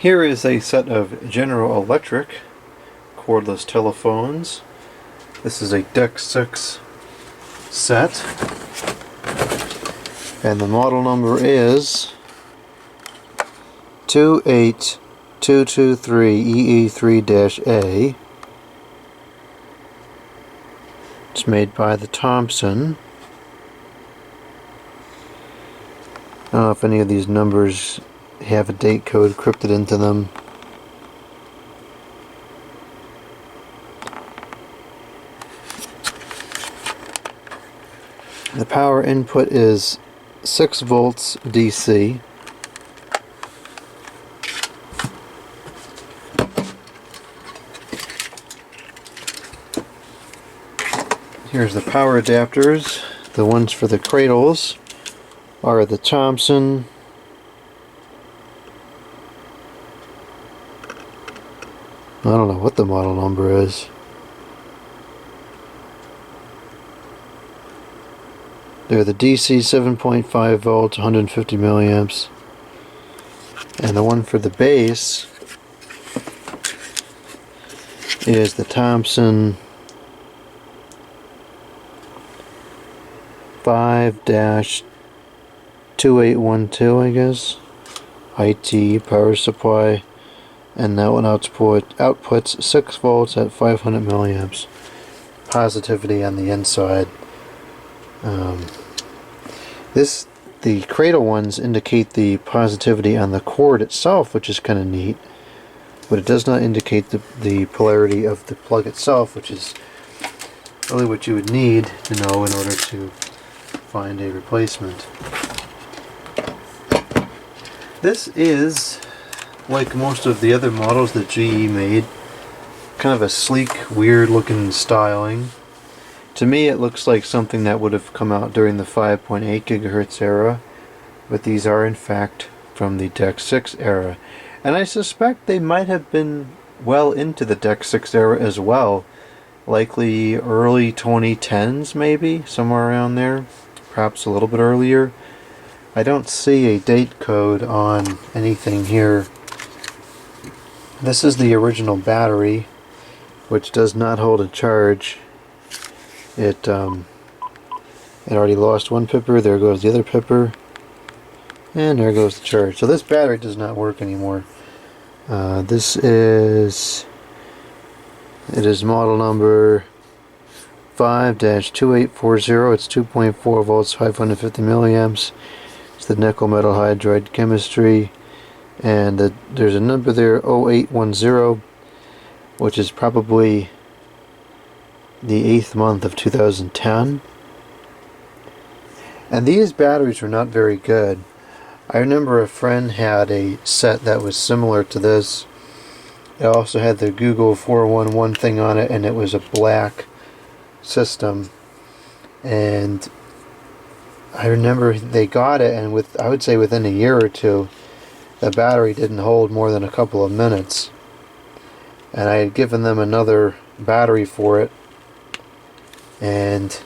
Here is a set of General Electric cordless telephones. This is a DECT 6 set, and the model number is 28223EE2-A. It's made by the Thompson. I don't know if any of these numbers have a date code encrypted into them. The power input is 6 volts DC. Here's the power adapters. The ones for the cradles are the Thompson. I don't know what the model number is. They're the DC 7.5 volts, 150 milliamps. And the one for the base is the Thompson 5-2812, I guess. IT power supply. And that one outputs 6 volts at 500 milliamps. Positivity on the inside. The cradle ones indicate the positivity on the cord itself, which is kind of neat, but it does not indicate the polarity of the plug itself, which is really what you would need to know in order to find a replacement. This is, like most of the other models that GE made, kind of a sleek, weird looking styling. To me it looks like something that would have come out during the 5.8 gigahertz era, but these are in fact from the DECT 6 era. And I suspect they might have been well into the DECT 6 era as well, likely early 2010s maybe, somewhere around there, perhaps a little bit earlier. I don't see a date code on anything here. This is the original battery, which does not hold a charge. It already lost one pipper. There goes the other pipper, and there goes the charge. So this battery does not work anymore. It is model number 5-2840. It's 2.4 volts, 550 milliamps. It's the nickel metal hydride chemistry. And there's a number there, 0810, which is probably the 8th month of 2010. And these batteries were not very good. I remember a friend had a set that was similar to this. It also had the Google 411 thing on it, and it was a black system. And I remember they got it, and I would say within a year or two, the battery didn't hold more than a couple of minutes. And I had given them another battery for it, and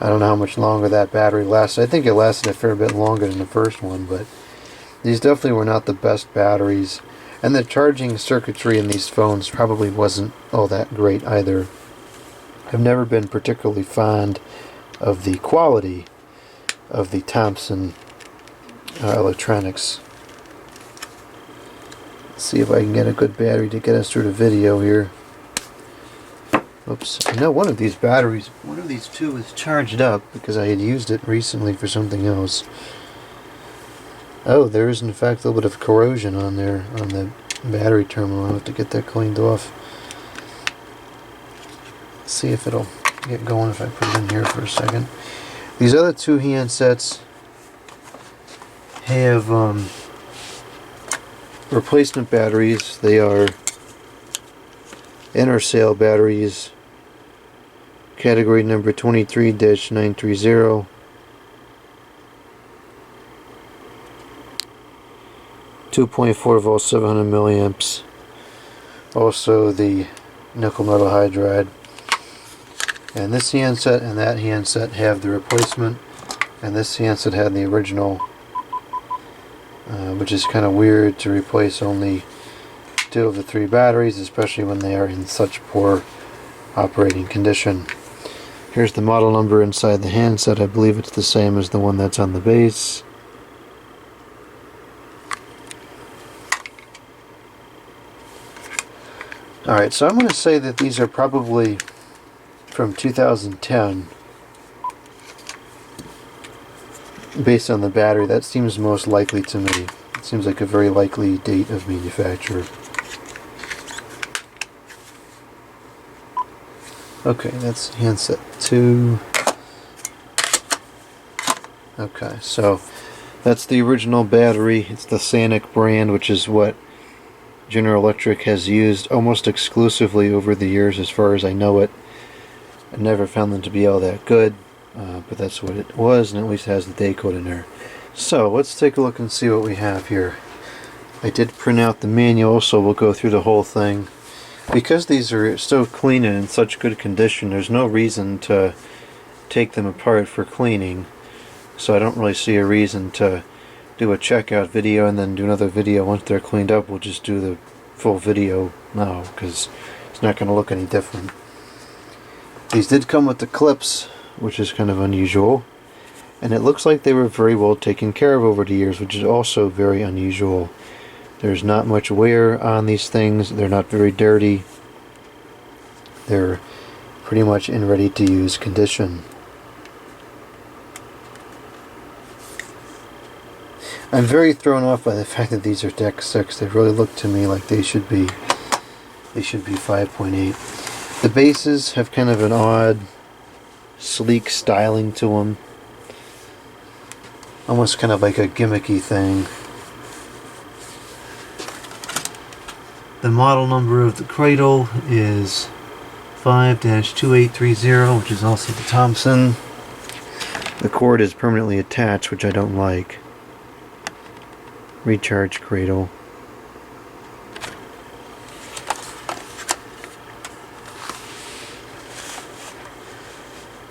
I don't know how much longer that battery lasted. I think it lasted a fair bit longer than the first one, but these definitely were not the best batteries. And the charging circuitry in these phones probably wasn't all that great either. I've never been particularly fond of the quality of the Thompson electronics. Let's see if I can get a good battery to get us through the video here. Oops. I know one of these two is charged up because I had used it recently for something else. Oh, there is in fact a little bit of corrosion on there on the battery terminal. I'll have to get that cleaned off. Let's see if it'll get going if I put it in here for a second. These other two handsets have replacement batteries. They are Intercell batteries, category number 23-930. 2.4 volts, 700 milliamps. Also the nickel metal hydride. And this handset and that handset have the replacement, and this handset had the original which is kind of weird to replace only 2 of the 3 batteries, especially when they are in such poor operating condition. Here's the model number inside the handset. I believe it's the same as the one that's on the base. Alright, so I'm going to say that these are probably from 2010. Based on the battery, that seems most likely to me. It seems like a very likely date of manufacture. Okay, that's handset 2. Okay, so that's the original battery. It's the Sanic brand, which is what General Electric has used almost exclusively over the years as far as I know it. I never found them to be all that good, but that's what it was, and at least it has the day code in there. So let's take a look and see what we have here. I did print out the manual, so we'll go through the whole thing. Because these are so clean and in such good condition, there's no reason to take them apart for cleaning. So I don't really see a reason to do a checkout video and then do another video once they're cleaned up. We'll just do the full video now because it's not going to look any different. These did come with the clips, which is kind of unusual. And it looks like they were very well taken care of over the years, which is also very unusual. There's not much wear on these things. They're not very dirty. They're pretty much in ready to use condition. I'm very thrown off by the fact that these are DECT 6. They really look to me like they should be 5.8. The bases have kind of an odd, sleek styling to them. Almost kind of like a gimmicky thing. The model number of the cradle is 5-2830, which is also the Thompson. The cord is permanently attached, which I don't like. Recharge cradle.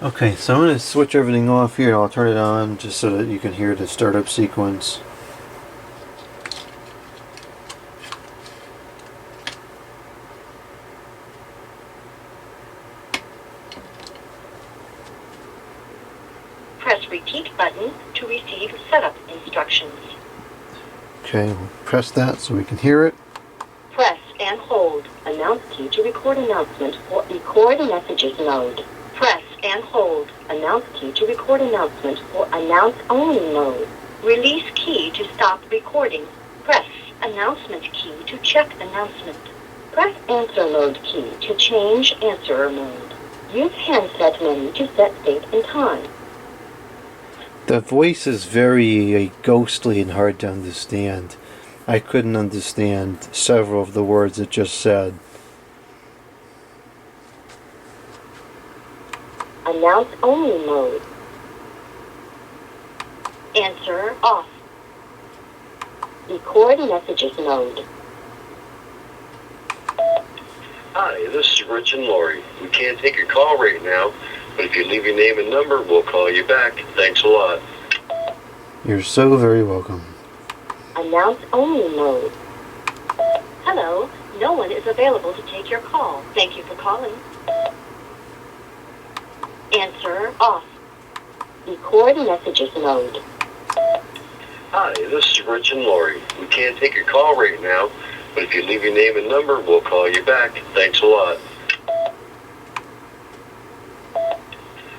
Okay, so I'm going to switch everything off here. I'll turn it on just so that you can hear the startup sequence. Press repeat button to receive setup instructions. Okay, we'll press that so we can hear it. Press and hold announce key to record announcement or record messages mode. Press and hold announce key to record announcement or announce only mode. Release key to stop recording. Press announcement key to check announcement. Press answer mode key to change answerer mode. Use handset menu to set date and time. The voice is very ghostly and hard to understand. I couldn't understand several of the words it just said. Announce only mode. Answer off. Record messages mode. Hi, this is Rich and Lori. We can't take your call right now, but if you leave your name and number, we'll call you back. Thanks a lot. You're so very welcome. Announce only mode. Hello, no one is available to take your call. Thank you for calling. Answer off. Record messages mode. Hi, this is Rich and Lori. We can't take your call right now, but if you leave your name and number, we'll call you back. Thanks a lot.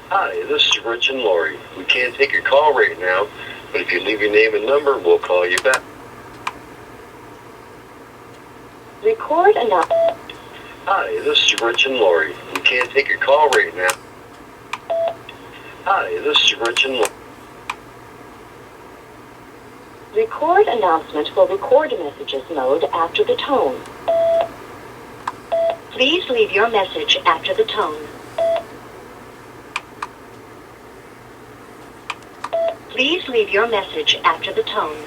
Hi, this is Rich and Lori. We can't take your call right now, but if you leave your name and number, we'll call you back. Record announce. Hi, this is Rich and Lori. We can't take your call right now. Hi, this is Rich and Lori. Record announcement will record messages mode after the tone. Please leave your message after the tone. Please leave your message after the tone.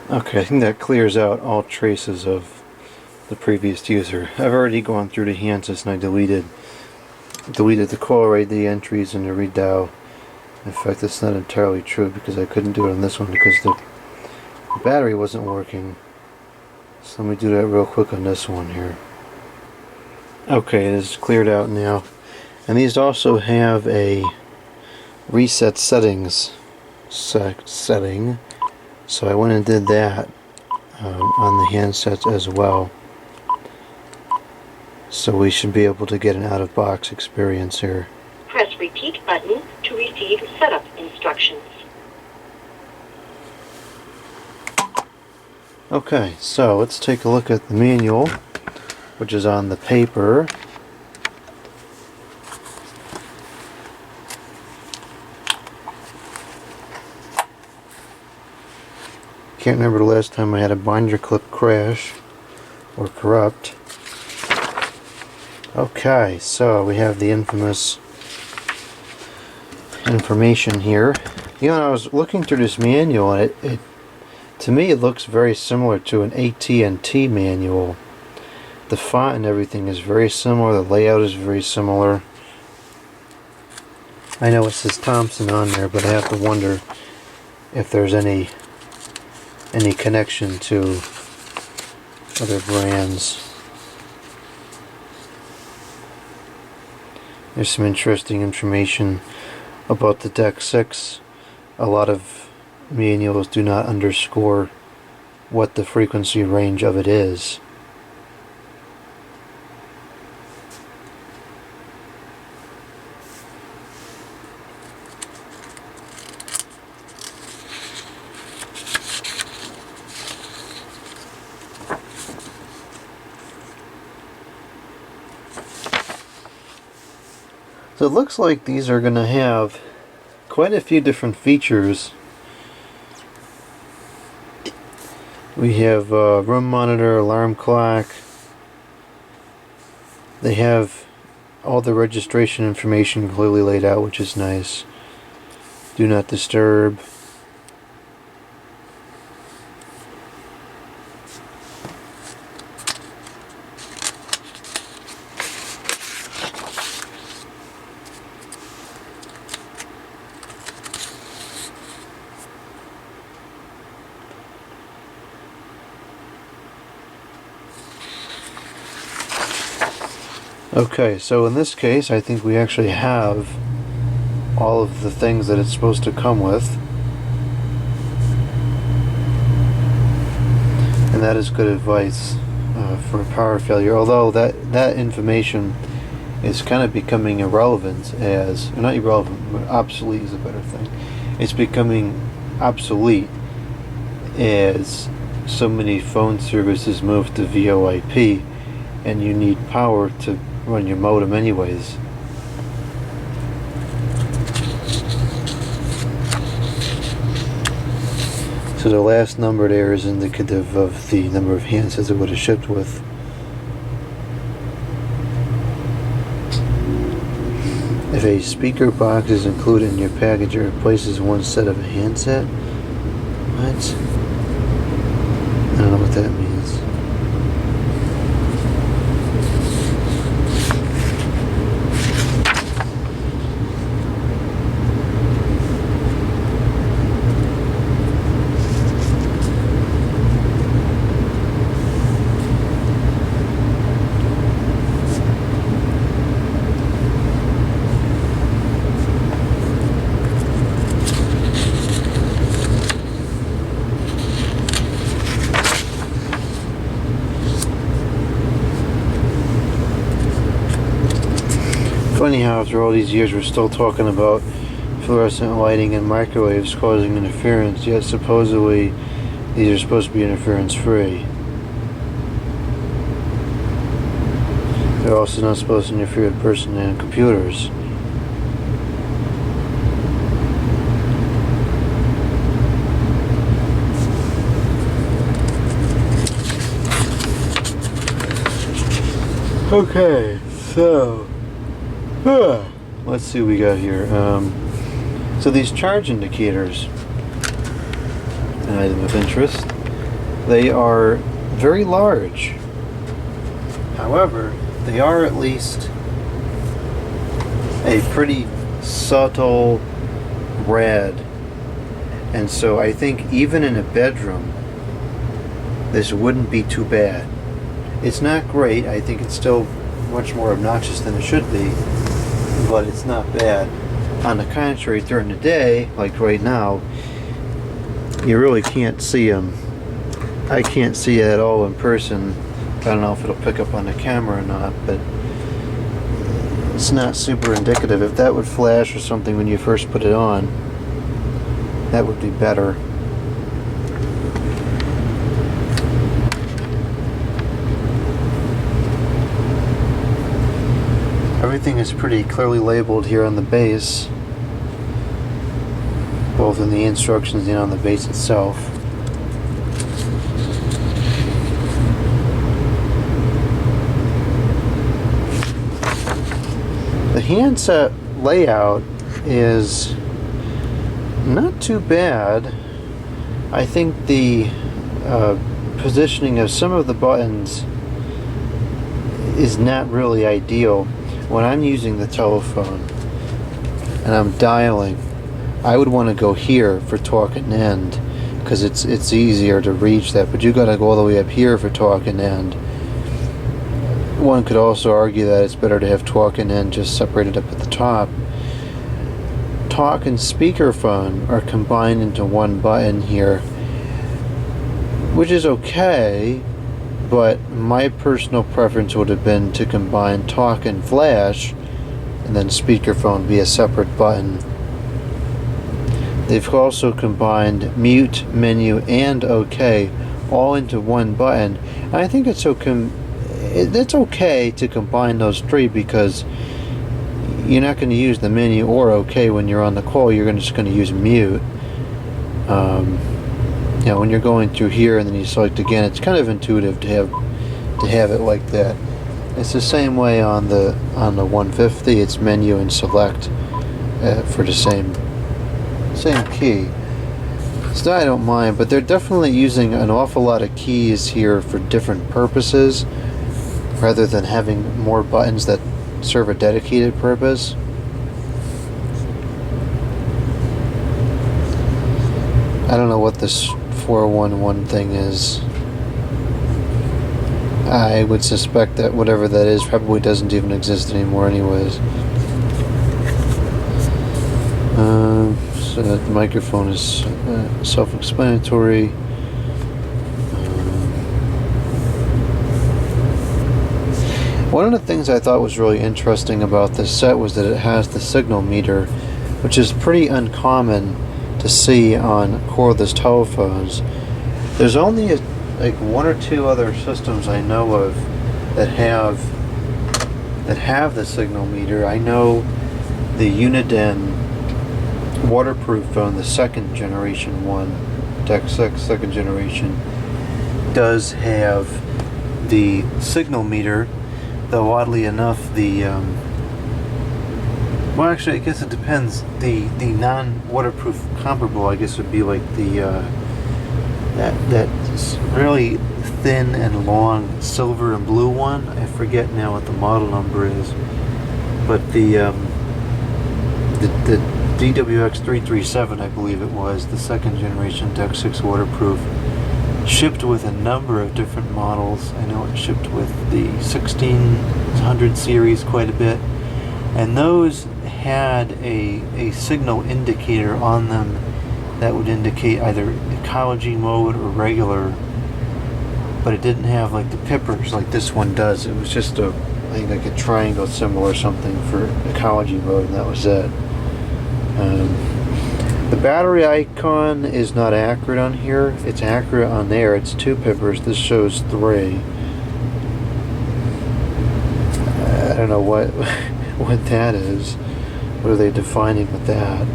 Okay, I think that clears out all traces of the previous user. I've already gone through the handsets and I deleted the caller ID entries and the read dial. In fact, that's not entirely true because I couldn't do it on this one because the The battery wasn't working. So let me do that real quick on this one here. Okay, it is cleared out now. And these also have a reset settings setting. So I went and did that on the handsets as well. So we should be able to get an out-of-box experience here. Press repeat button to receive setup instructions. Okay, so let's take a look at the manual, which is on the paper. Can't remember the last time I had a binder clip crash or corrupt. Okay, so we have the infamous information here. You know, I was looking through this manual, and it to me it looks very similar to an AT&T manual. The font and everything is very similar, the layout is very similar. I know it says Thompson on there, but I have to wonder if there's any connection to other brands. There's some interesting information about the DECT 6. A lot of manuals do not underscore what the frequency range of it is. So it looks like these are going to have quite a few different features. We have room monitor, alarm clock. They have all the registration information clearly laid out, which is nice. Do not disturb. Okay, so in this case, I think we actually have all of the things that it's supposed to come with. And that is good advice for power failure, although that information is kind of becoming irrelevant as, or not irrelevant, but obsolete is a better thing. It's becoming obsolete as so many phone services move to VoIP, and you need power to run your modem anyways. So the last number there is indicative of the number of handsets it would have shipped with. If a speaker box is included in your package, it replaces one set of a handset. What? I don't know what that means. Funny how after all these years we're still talking about fluorescent lighting and microwaves causing interference, yet supposedly these are supposed to be interference free. They're also not supposed to interfere with person and computers. Okay, so let's see what we got here. So these charge indicators, an item of interest, they are very large. However, they are at least a pretty subtle red, and so I think even in a bedroom this wouldn't be too bad. It's not great. I think it's still much more obnoxious than it should be, but it's not bad. On the contrary, during the day, like right now, you really can't see them. I can't see it at all in person. I don't know if it'll pick up on the camera or not, but it's not super indicative. If that would flash or something when you first put it on, that would be better. Everything is pretty clearly labeled here on the base, both in the instructions and on the base itself. The handset layout is not too bad. I think the positioning of some of the buttons is not really ideal. When I'm using the telephone and I'm dialing, I would want to go here for talk and end, because it's easier to reach that, but you got to go all the way up here for talk and end. One could also argue that it's better to have talk and end just separated up at the top. Talk and speakerphone are combined into one button here, which is okay, but my personal preference would have been to combine talk and flash, and then speakerphone be a separate button. They've also combined mute, menu, and OK all into one button. And I think it's okay to combine those three, because you're not going to use the menu or OK when you're on the call. You're just going to use mute. You know, when you're going through here and then you select again, it's kind of intuitive to have it like that. It's the same way on the 150. It's menu and select for the same key. So I don't mind, but they're definitely using an awful lot of keys here for different purposes, rather than having more buttons that serve a dedicated purpose. I don't know what this 411 thing is. I would suspect that whatever that is probably doesn't even exist anymore anyways. So that the microphone is self-explanatory. One of the things I thought was really interesting about this set was that it has the signal meter, which is pretty uncommon to see on cordless telephones. There's only like one or two other systems I know of that have the signal meter. I know the Uniden waterproof phone, the second generation one, DECT 6 second generation, does have the signal meter, though oddly enough the well, actually, I guess it depends. The non-waterproof comparable, I guess, would be like the that really thin and long silver and blue one. I forget now what the model number is, but the DWX337, I believe it was, the second generation DECT 6 waterproof, shipped with a number of different models. I know it shipped with the 1600 series quite a bit, and those had a signal indicator on them that would indicate either ecology mode or regular, but it didn't have like the pippers like this one does. It was just I think like a triangle symbol or something for ecology mode, and that was it. The battery icon is not accurate on here. It's accurate on there. It's 2 pippers. This shows 3. I don't know what that is. What are they defining with that?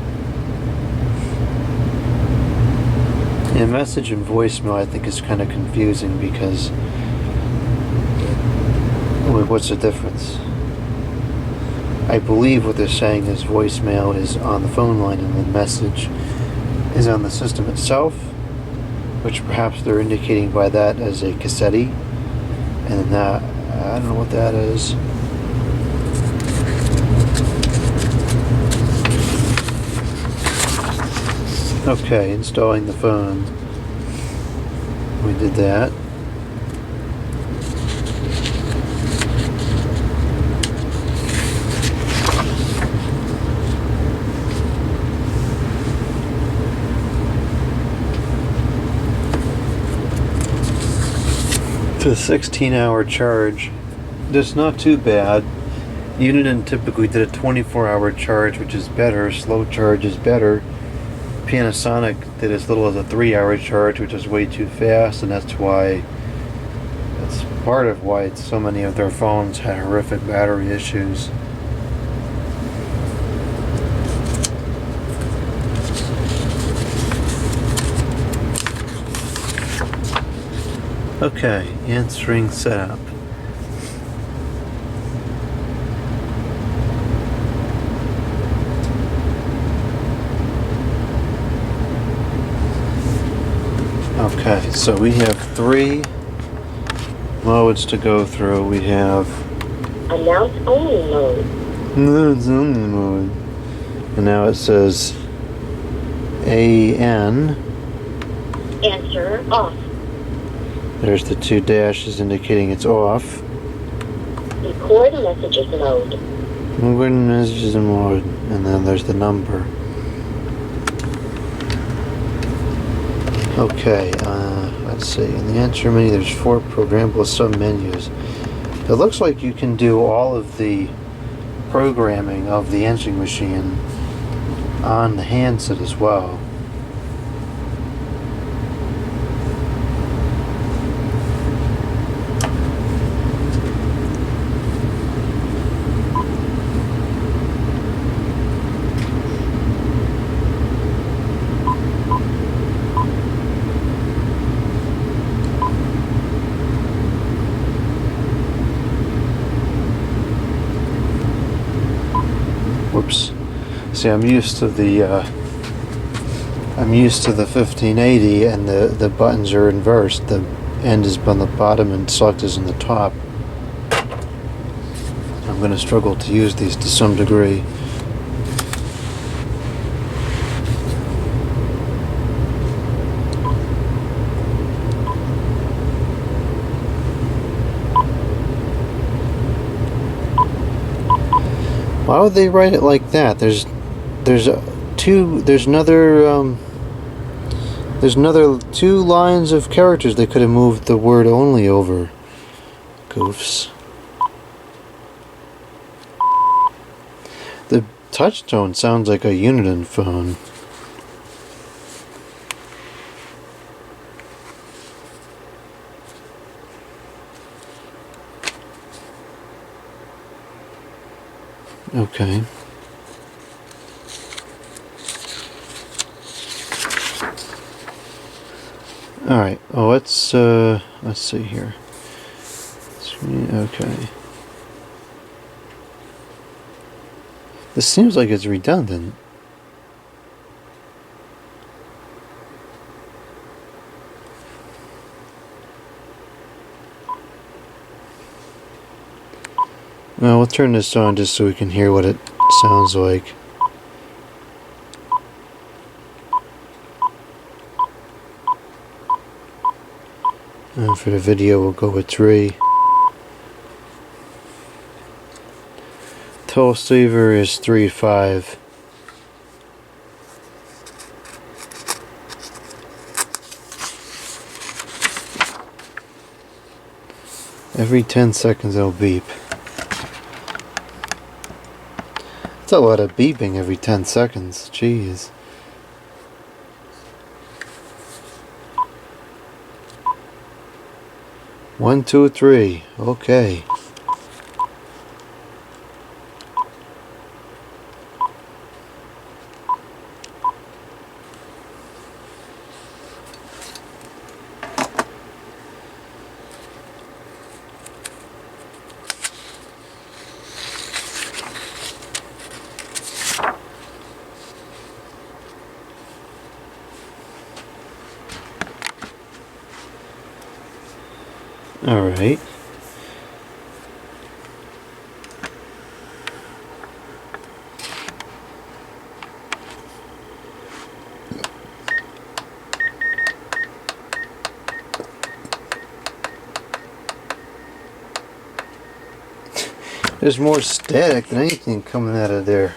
And message and voicemail, I think, is kind of confusing, because what's the difference? I believe what they're saying is voicemail is on the phone line and the message is on the system itself, which perhaps they're indicating by that as a cassette. And then that, I don't know what that is. Okay, installing the phone. We did that. a 16-hour charge. That's not too bad. Uniden typically did a 24-hour charge, which is better. Slow charge is better. Panasonic did as little as a 3-hour charge, which is way too fast, and that's part of why so many of their phones had horrific battery issues. Okay, answering setup. Okay, so we have 3 modes to go through. We have Announce only mode. Announce only mode. And now it says AN. Answer off. There's the 2 dashes indicating it's off. Record messages mode. Record messages mode. And then there's the number. Okay, let's see. In the answer menu, there's 4 programmable sub-menus. It looks like you can do all of the programming of the answering machine on the handset as well. Whoops. See, I'm used to the 1580, and the buttons are inversed. The end is on the bottom and select is on the top. I'm going to struggle to use these to some degree. Why would they write it like that? There's another 2 lines of characters they could have moved the word only over. Goofs. The touchtone sounds like a Uniden phone. Okay. All right. Oh, let's see here. Okay. This seems like it's redundant. Well, we'll turn this on just so we can hear what it sounds like. And for the video, we'll go with 3. Toll saver is 3.5. Every 10 seconds it'll beep. That's a lot of beeping every 10 seconds. Jeez. One, two, three. Okay. All right. There's more static than anything coming out of there.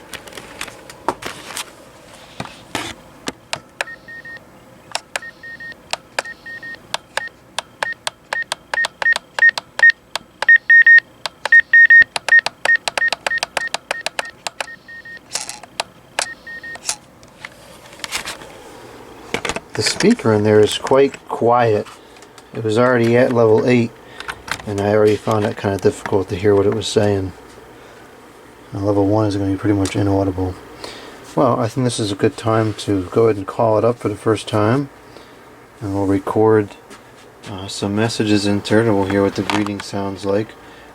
the speaker in there is quite quiet. It was already at level 8, and I already found it kind of difficult to hear what it was saying. And level 1 is going to be pretty much inaudible. Well, I think this is a good time to go ahead and call it up for the first time. And we'll record some messages into it, and we'll hear what the greeting sounds like.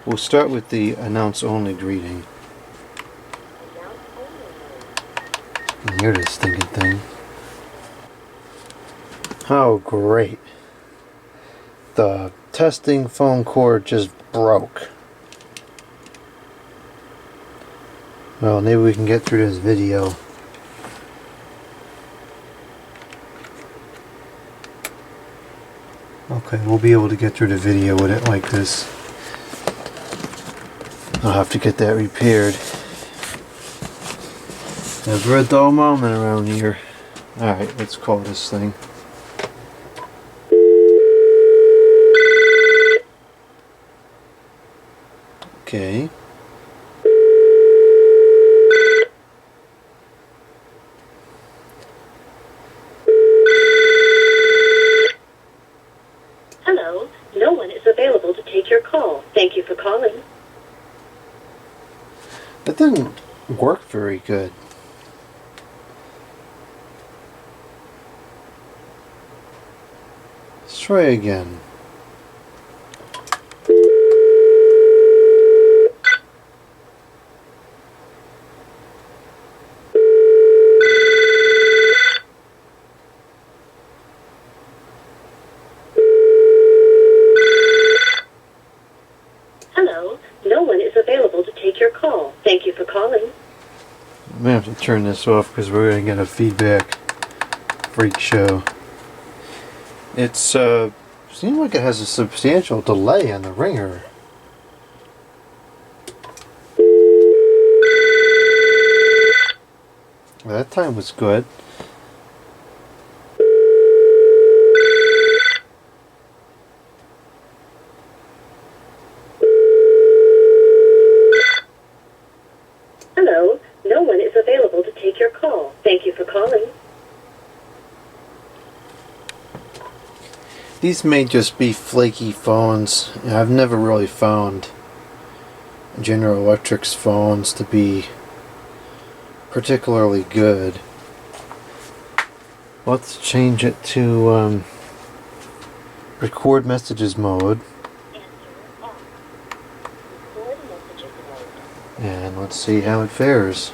We'll start with the announce-only greeting. You can hear this stinking thing. Oh, great. The testing phone cord just broke. Well, maybe we can get through this video. Okay, we'll be able to get through the video with it like this. I'll have to get that repaired. Never a dull moment around here. Alright, let's call this thing. Okay. Hello, no one is available to take your call. Thank you for calling. That didn't work very good. Let's try again. Hello, no one is available to take your call. Thank you for calling. I'm gonna have to turn this off because we're gonna get a feedback freak show. It's seems like it has a substantial delay on the ringer. Well, that time was good. Hello, no one is available to take your call. Thank you for calling. These may just be flaky phones. I've never really found General Electric's phones to be particularly good. Let's change it to record messages mode. And let's see how it fares.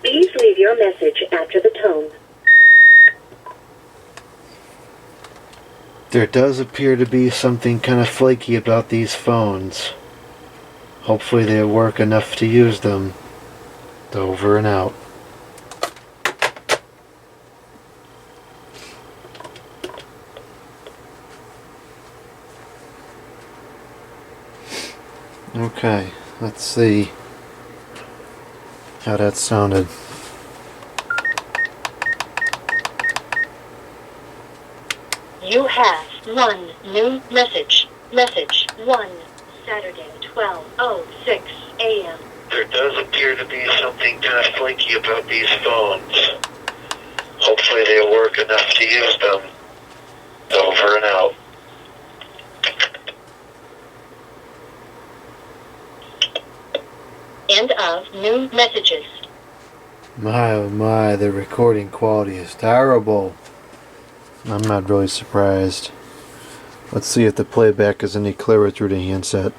Please leave your message after the tone. There does appear to be something kind of flaky about these phones. Hopefully they work enough to use them. Over and out. Okay, let's see how that sounded. You have one new message. Message 1, Saturday, 12:06 a.m. There does appear to be something kind of flaky about these phones. Hopefully they'll work enough to use them. Over and out. End of new messages. My oh my, the recording quality is terrible. I'm not really surprised. Let's see if the playback is any clearer through the handset.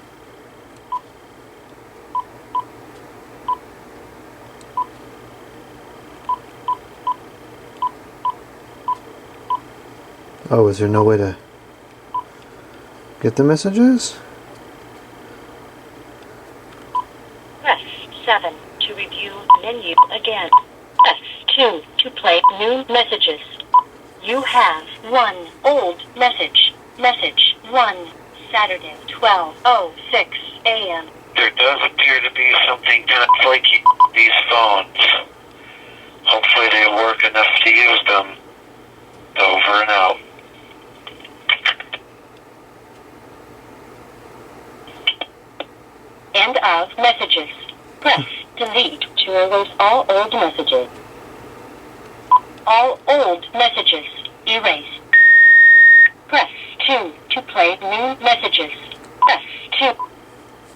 Oh, is there no way to get the messages? Press 7 to review menu again. Press 2 to play new messages. You have one old message. Message 1, Saturday, 12:06 a.m. There does appear to be something kind of flaky with these phones. Hopefully they work enough to use them. Over and out. End of messages. Press delete to erase all old messages. All old messages erased. Press 2 to play new messages. Press 2. Well,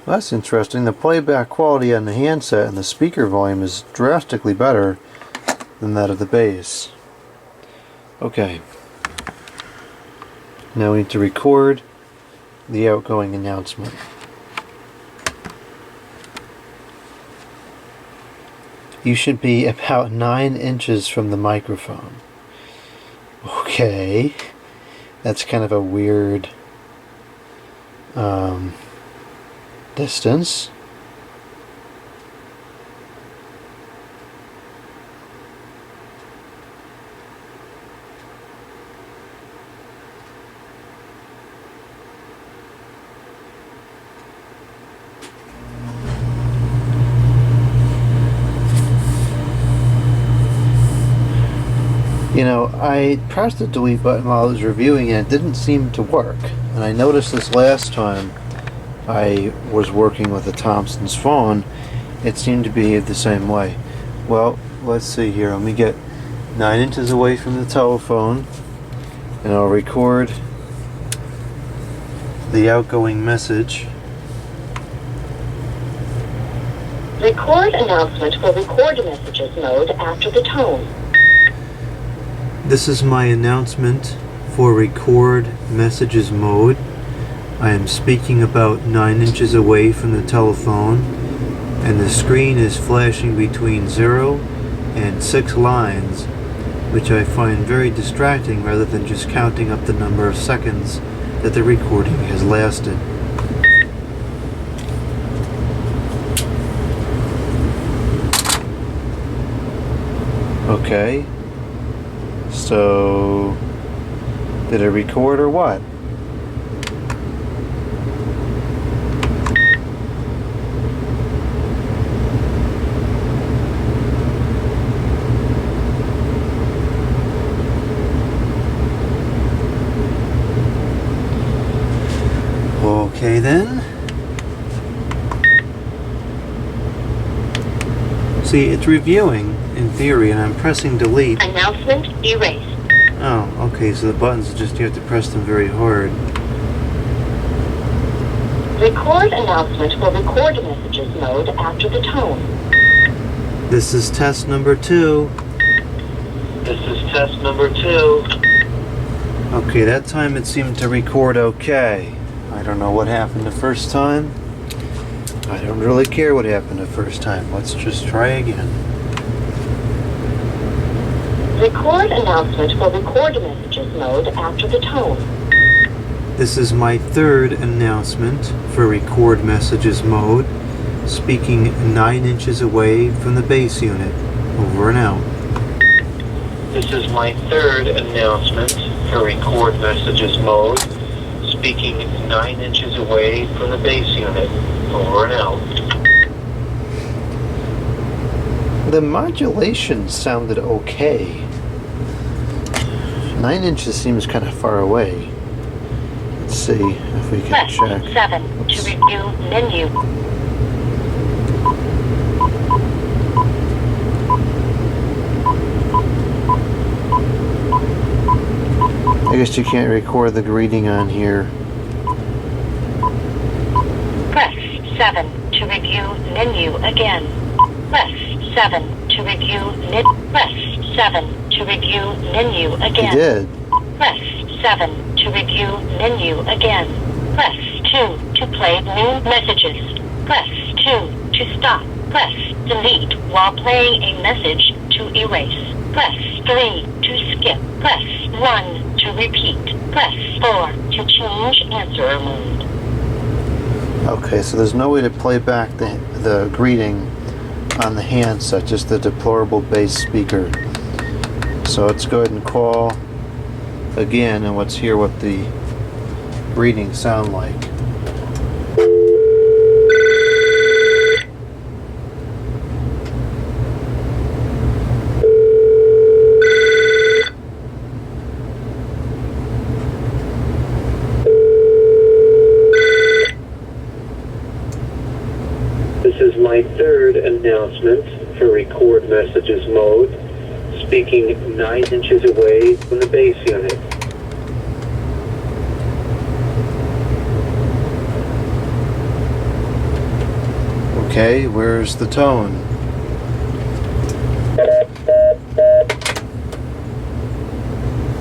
that's interesting. The playback quality on the handset and the speaker volume is drastically better than that of the bass. Okay. Now we need to record the outgoing announcement. You should be about 9 inches from the microphone. Okay. That's kind of a weird distance. You know, I pressed the delete button while I was reviewing and it didn't seem to work. And I noticed this last time I was working with a Thompson's phone, it seemed to behave the same way. Well, let's see here. Let me get 9 inches away from the telephone and I'll record the outgoing message. Record announcement for record messages mode after the tone. This is my announcement for record messages mode. I am speaking about 9 inches away from the telephone and the screen is flashing between 0 and 6 lines, which I find very distracting rather than just counting up the number of seconds that the recording has lasted. Okay. So, did it record or what? Okay then. See, it's reviewing in theory and I'm pressing delete. Announcement erased. Oh, okay, so the buttons just, you have to press them very hard. Record announcement for record messages mode after the tone. This is test number 2. This is test number 2. Okay, that time it seemed to record okay. I don't know what happened the first time. I don't really care what happened the first time. Let's just try again. Record announcement for record messages mode after the tone. This is my 3rd announcement for record messages mode, speaking 9 inches away from the base unit. Over and out. This is my 3rd announcement for record messages mode, speaking 9 inches away from the base unit. Over and out. The modulation sounded okay. 9 inches seems kind of far away. Let's see if we can Press check. 7 Oops. to review menu. I guess you can't record the greeting on here. Press 7 to review menu again. Press 7 to review Press 7 to review menu You again. did. Press 7 to review menu again. Press 2 to play new messages. Press 2 to stop. Press delete while playing a message to erase. Press 3 to skip. Press 1 to repeat. Press 4 to change answer mode. Okay, so there's no way to play back the greeting on the handset, just the deplorable bass speaker. So let's go ahead and call again and let's hear what the greetings sound like. is my third announcement for record messages mode, speaking 9 inches away from the base unit. Okay, where's the tone?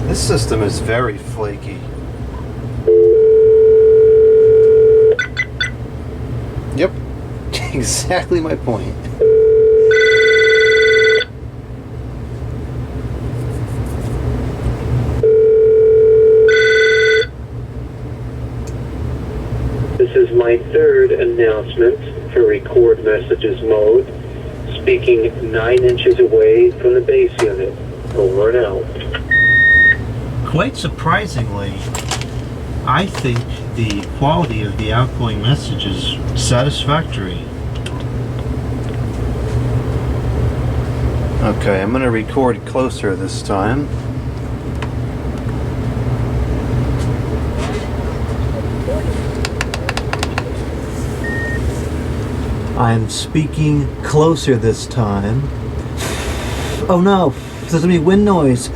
This system is very flaky. Yep, exactly my point. This is my third announcement for record messages mode, speaking 9 inches away from the base unit. Over and out. Quite surprisingly, I think the quality of the outgoing message is satisfactory. Okay, I'm going to record closer this time. I'm speaking closer this time. Oh no, there's going to be wind noise.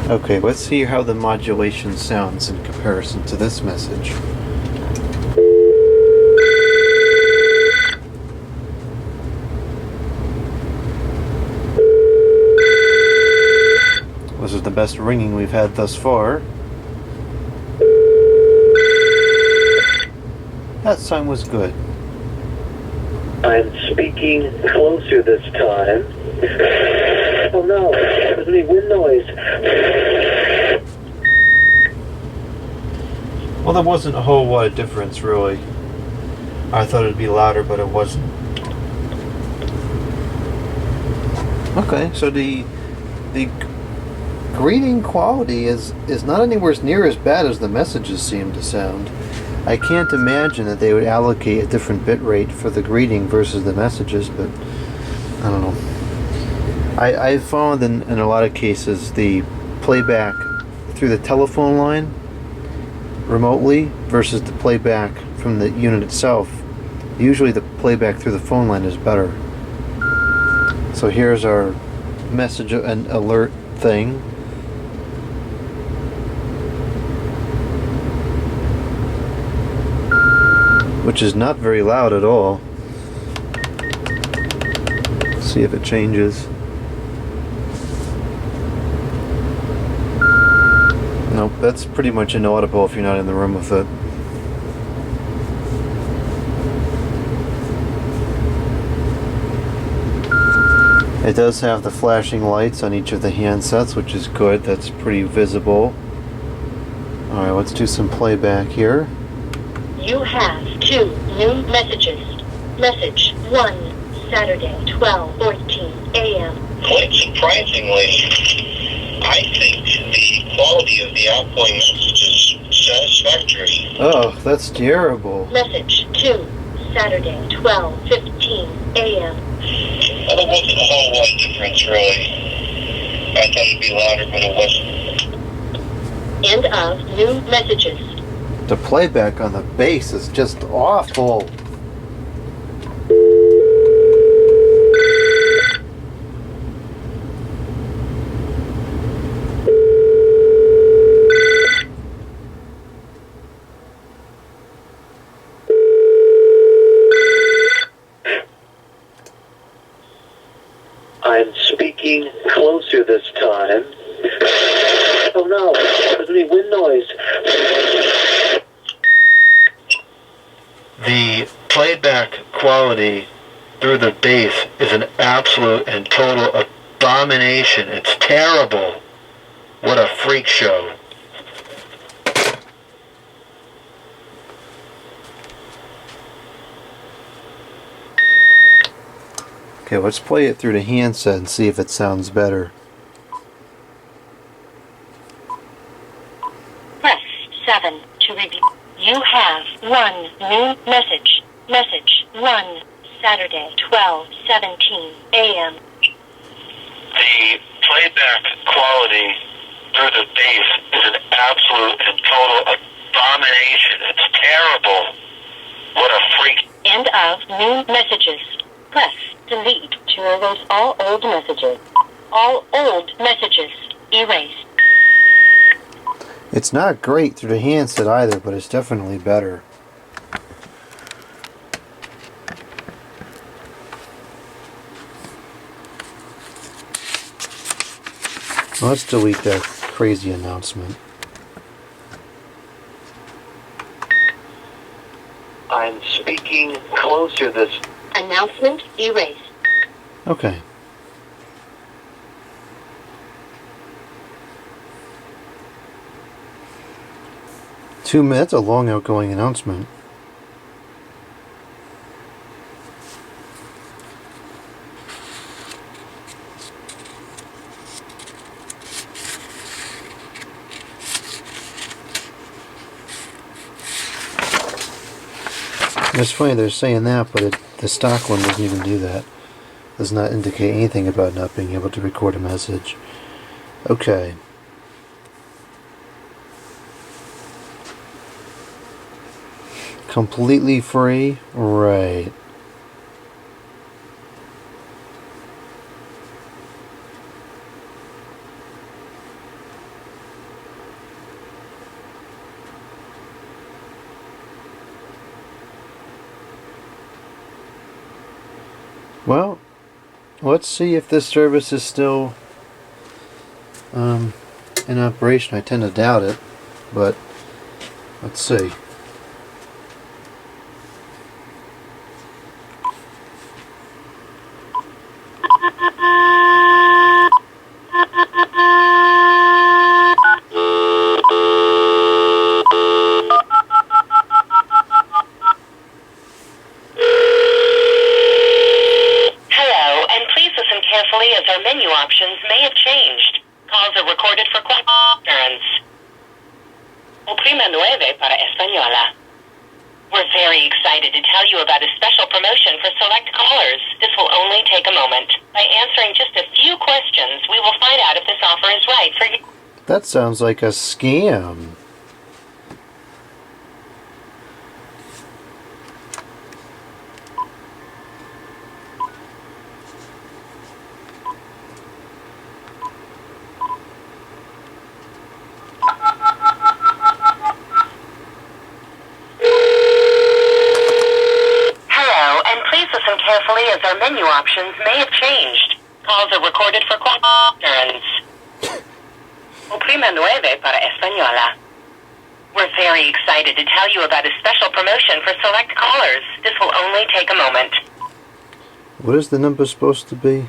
Okay, let's see how the modulation sounds in comparison to this message. This is the best ringing we've had thus far. That time was good. I'm speaking closer this time. Oh no, there's any wind noise. Well, there wasn't a whole lot of difference, really. I thought it'd be louder, but it wasn't. Okay, so the greeting quality is not anywhere near as bad as the messages seem to sound. I can't imagine that they would allocate a different bit rate for the greeting versus the messages, but I don't know. I've found in a lot of cases the playback through the telephone line remotely versus the playback from the unit itself. Usually the playback through the phone line is better. So here's our message and alert thing. Which is not very loud at all. See if it changes. Nope, that's pretty much inaudible if you're not in the room with it. It does have the flashing lights on each of the handsets, which is good. That's pretty visible. Alright, let's do some playback here. You have 2 new messages. Message 1, Saturday, 12:14 a.m. Quite surprisingly, I think the quality of the outgoing message is satisfactory. Oh, that's terrible. Message 2, Saturday, 12:15 a.m. Well, there wasn't a whole lot of difference, really. I thought it'd be louder, but it wasn't. End of new messages. The playback on the bass is just awful. I'm speaking closer this time. Oh no, there's any wind noise. The playback quality through the bass is an absolute and total abomination. It's terrible. What a freak show. Okay, let's play it through the handset and see if it sounds better. Press 7 to review. You have 1 new message. Message 1, Saturday, 12:17 a.m. The playback quality through the bass is an absolute and total abomination. It's terrible. What a freak. End of new messages. Press delete to erase all old messages. All old messages erased. It's not great through the handset either, but it's definitely better. Let's delete that crazy announcement. I'm speaking closer this. Announcement erased. Okay. That's a long outgoing announcement. It's funny they're saying that, but the stock one doesn't even do that. Does not indicate anything about not being able to record a message. Okay. Completely free? Right. Well, let's see if this service is still in operation. I tend to doubt it, but let's see. As our menu options may have changed. Calls are recorded for questions. Oprima 9 para Española. We're very excited to tell you about a special promotion for select callers. This will only take a moment. By answering just a few questions, we will find out if this offer is right for you. That sounds like a scam. Carefully as our menu options may have changed. Calls are recorded for questions. Oprima 9 para Española. We're very excited to tell you about a special promotion for select callers. This will only take a moment. What is the number supposed to be?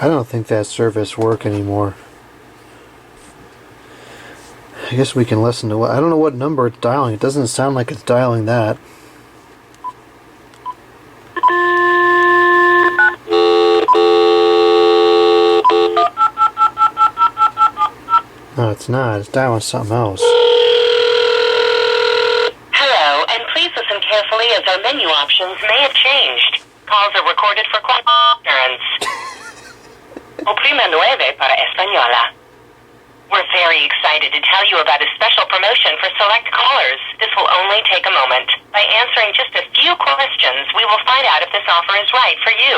I don't think that service works anymore. I guess we can listen to what... I don't know what number it's dialing. It doesn't sound like it's dialing that. No, it's not. It's dialing something else. Hello, and please listen carefully as our menu options may have changed. Calls are recorded for questions. Oprima 9 para Española. We're very excited to tell you about a special promotion for select callers. This will only take a moment. By answering just a few questions, we will find out if this offer is right for you.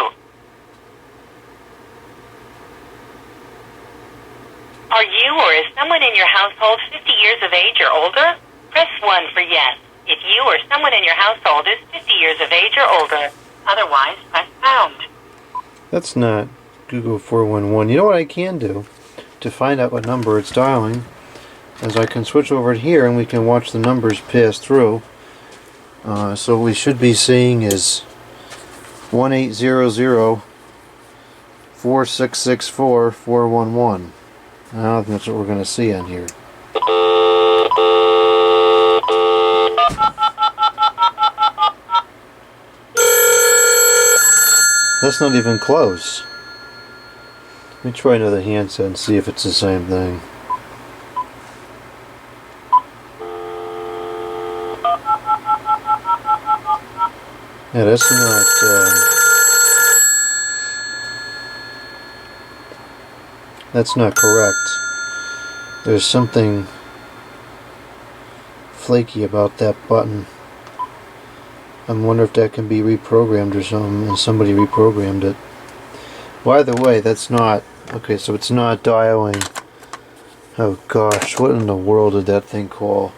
Are you or is someone in your household 50 years of age or older? Press 1 for yes. If you or someone in your household is 50 years of age or older. Otherwise, press pound. That's not Google 411. You know what I can do to find out what number it's dialing is I can switch over here and we can watch the numbers pass through. So what we should be seeing is 1800-4664-411. I don't think that's what we're going to see on here. That's not even close. Let me try another handset and see if it's the same thing. Yeah, that's not. That's not correct. There's something flaky about that button. I wonder if that can be reprogrammed or something, and somebody reprogrammed it. By the way, that's not... Okay, so it's not dialing... Oh gosh, what in the world did that thing call?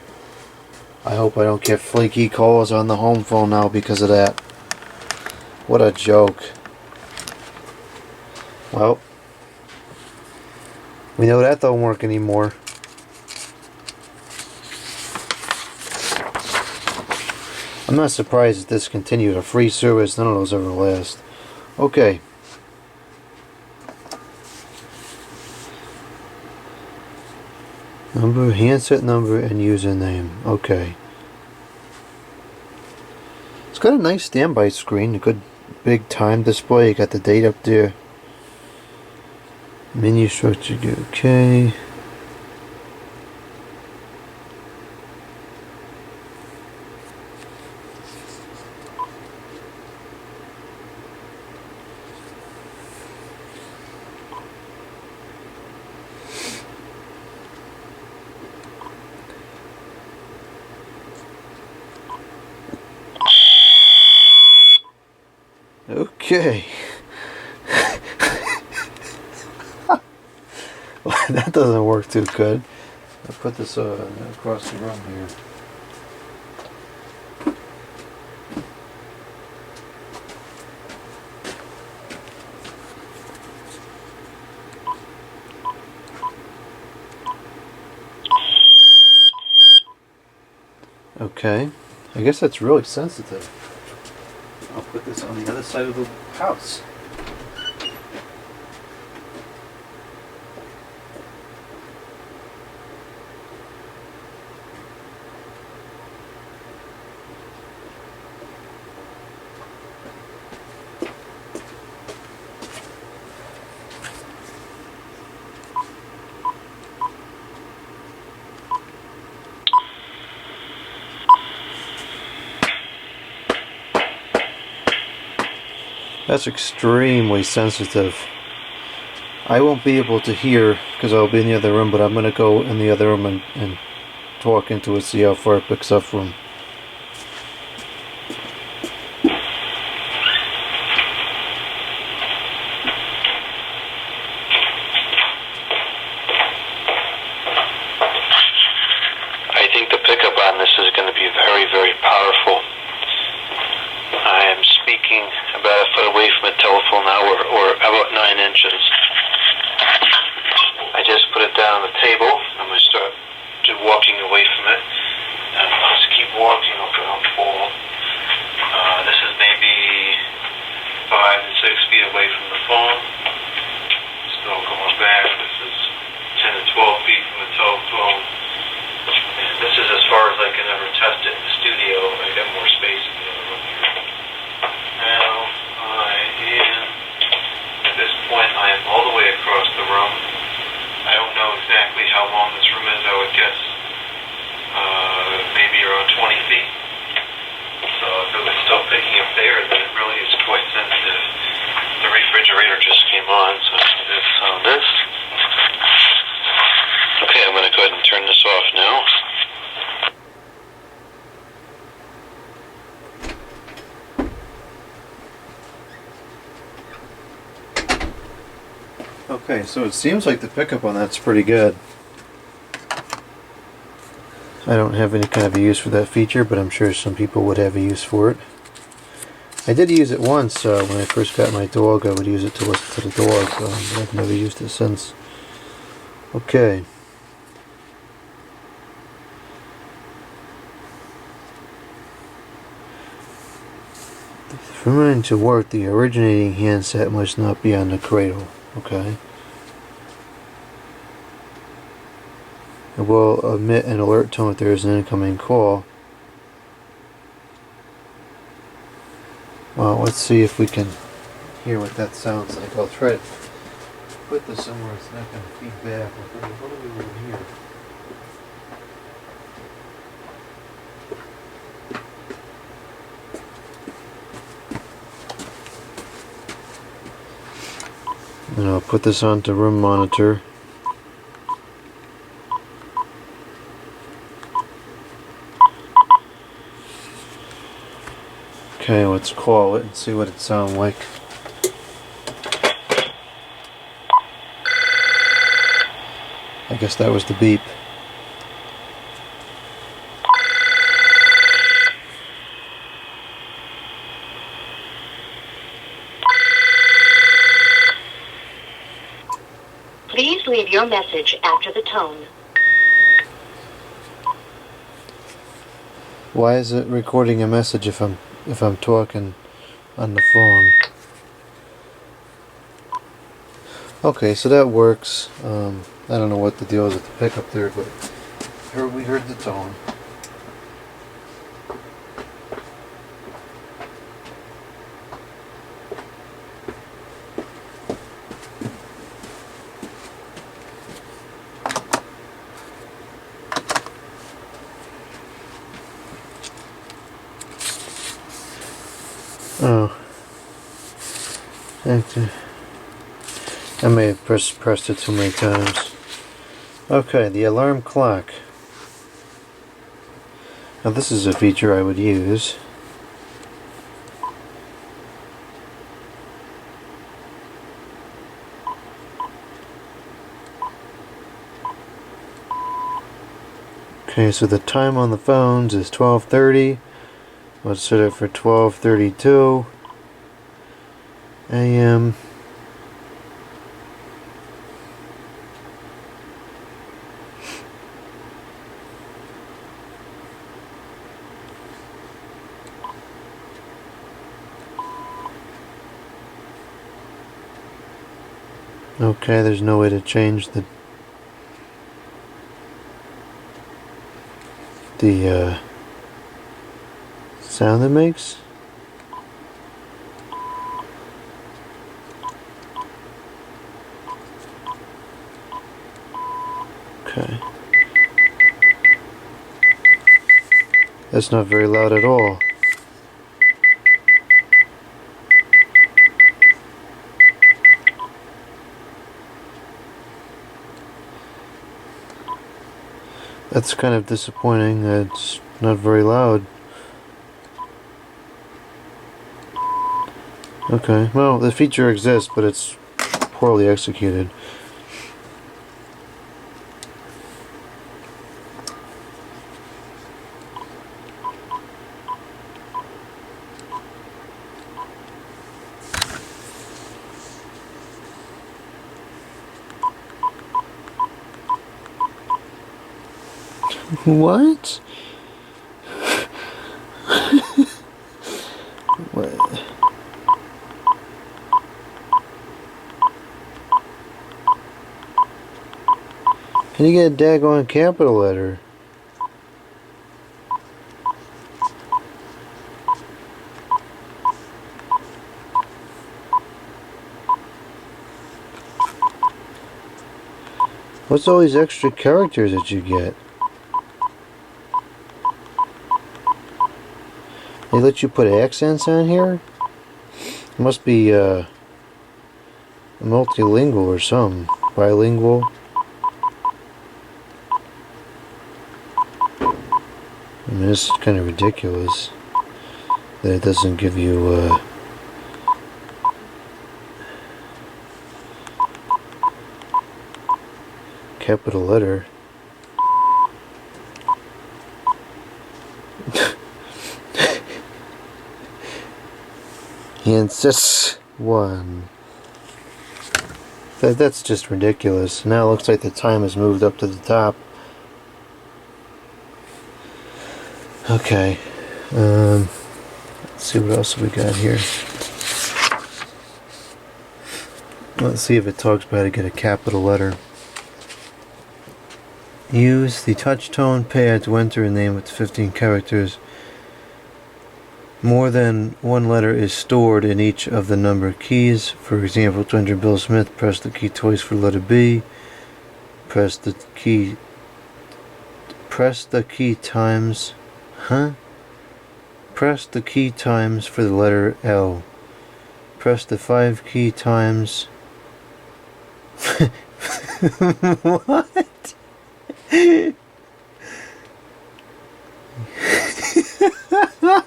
I hope I don't get flaky calls on the home phone now because of that. What a joke. Well, we know that don't work anymore. I'm not surprised it discontinued. A free service, none of those ever last. Okay. Number, handset number, and username. Okay. It's got a nice standby screen, a good big time display. You got the date up there. Menu structure, okay. Okay. Well, that doesn't work too good. I'll put this across the room here. Okay. I guess that's really sensitive. I'll put this on the other side of the house. That's extremely sensitive. I won't be able to hear because I'll be in the other room, but I'm going to go in the other room and talk into it, see how far it picks up from. I think the pickup on this is going to be very, very powerful. I am speaking about a foot away from the telephone now, or about 9 inches. I just put it down on the table. I'm going to start walking away from it. And I'll just keep walking up and I'll fall. This is maybe 5 to 6 feet away from the phone. Still going back. This is 10 to 12 feet from the telephone. And this is as far as I can ever test it in the studio. I got more space in the other room here. Now I am, at this point, I am all the way across the room. I don't know exactly how long this room is. I would guess maybe around 20 feet. So if it was still picking up there, then it really is quite sensitive. The refrigerator just came on, so it's on this. Okay, I'm going to go ahead and turn this off now. Okay, so it seems like the pickup on that's pretty good. I don't have any kind of a use for that feature, but I'm sure some people would have a use for it. I did use it once when I first got my dog. I would use it to listen to the dog, but I've never used it since. Okay. For mine to work, the originating handset must not be on the cradle. Okay. It will emit an alert tone if there is an incoming call. Well, let's see if we can hear what that sounds like. I'll try to put this somewhere it's not going to feed back. What do we want here? And I'll put this onto room monitor. Okay, let's call it and see what it sounds like. I guess that was the beep. Please leave your message after the tone. Why is it recording a message if I'm talking on the phone? Okay, so that works. I don't know what the deal is with the pickup there, but we heard the tone. Oh. I may have pressed it too many times. Okay, the alarm clock. Now this is a feature I would use. Okay, so the time on the phones is 12:30. Let's set it for 12:32 a.m. Okay, there's no way to change the sound it makes. Okay. That's not very loud at all. That's kind of disappointing. It's not very loud. Okay, well, the feature exists, but it's poorly executed. What? What? Can you get a daggone capital letter? What's all these extra characters that you get? They let you put accents on here? It must be multilingual or something. Bilingual. I mean, this is kind of ridiculous that it doesn't give you capital letter. Handset 1. That's just ridiculous. Now it looks like the time has moved up to the top. Okay. Let's see what else we got here. Let's see if it talks about how to get a capital letter. Use the touch tone pad to enter a name with 15 characters. More than one letter is stored in each of the number keys. For example, to enter Bill Smith, press the key twice for the letter B. Press the key times. Press the key times for the letter L. Press the 5 key times. What?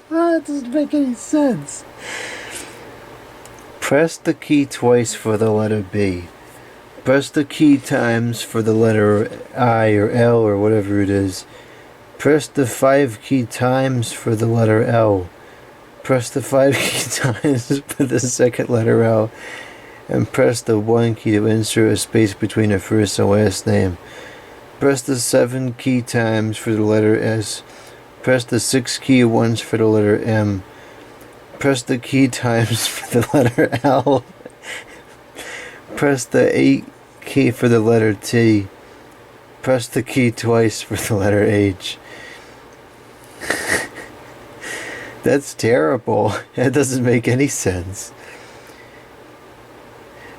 That doesn't make any sense. Press the key twice for the letter B. Press the key times for the letter I or L or whatever it is. Press the 5 key times for the letter L. Press the 5 key times for the second letter L. And press the 1 key to insert a space between a first and last name. Press the 7 key times for the letter S. Press the 6 key once for the letter M. Press the key times for the letter L. Press the 8 key for the letter T. Press the key twice for the letter H. That's terrible. That doesn't make any sense.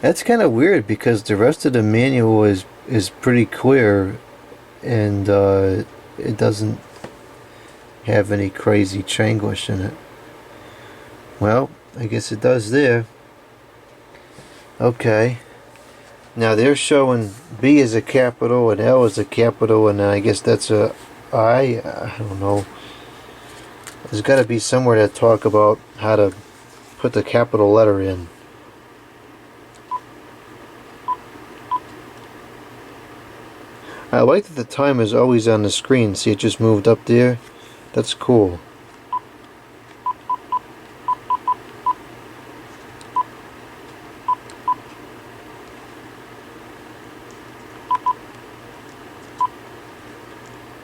That's kind of weird because the rest of the manual is pretty clear, and it doesn't have any crazy Chinglish in it. Well, I guess it does there. Okay. Now they're showing B as a capital and L as a capital, and I guess that's a I. I don't know. There's got to be somewhere that talk about how to put the capital letter in. I like that the time is always on the screen. See, it just moved up there. That's cool.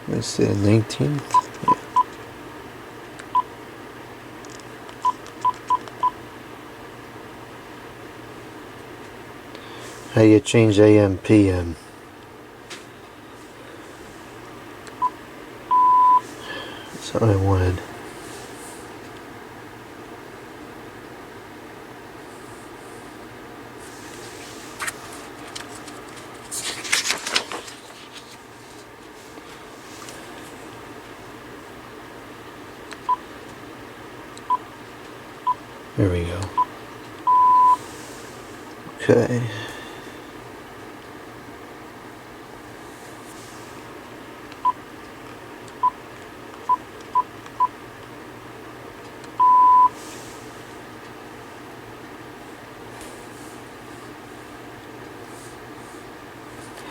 Let's say the 19th. Yeah. How you change AM, PM. That's what I wanted. There we go. Okay.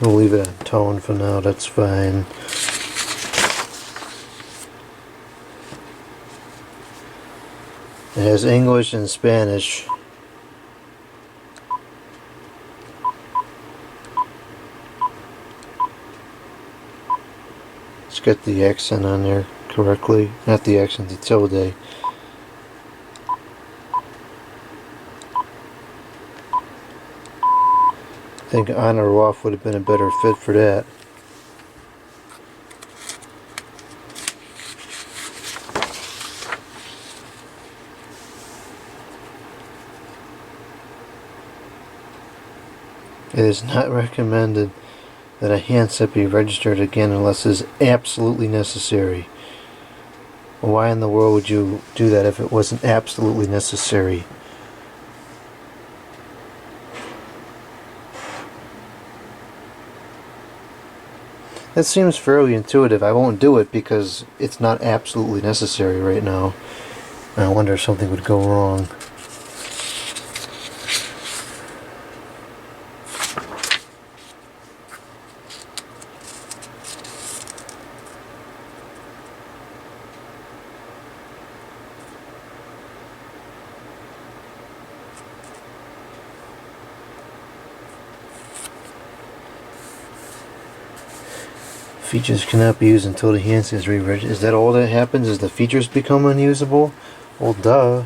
We'll leave it on tone for now, that's fine. It has English and Spanish. Let's get the accent on there correctly. Not the accent, the tilde. I think on or off would have been a better fit for that. It is not recommended that a handset be registered again unless it is absolutely necessary. Why in the world would you do that if it wasn't absolutely necessary? That seems fairly intuitive. I won't do it because it's not absolutely necessary right now. I wonder if something would go wrong. Features cannot be used until the handset is re-registered. Is that all that happens? Is the features become unusable? Well, duh.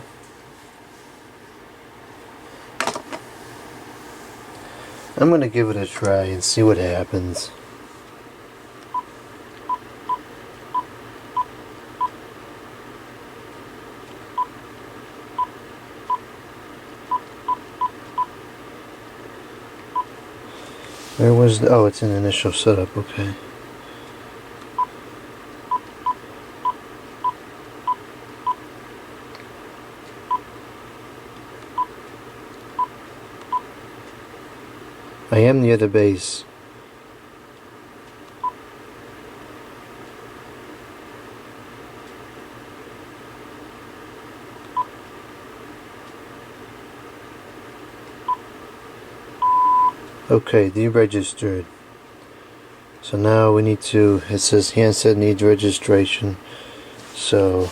I'm gonna give it a try and see what happens. Where was the... oh, it's in initial setup, okay. I am near the base. Okay, deregistered. So now we need to, it says handset needs registration. So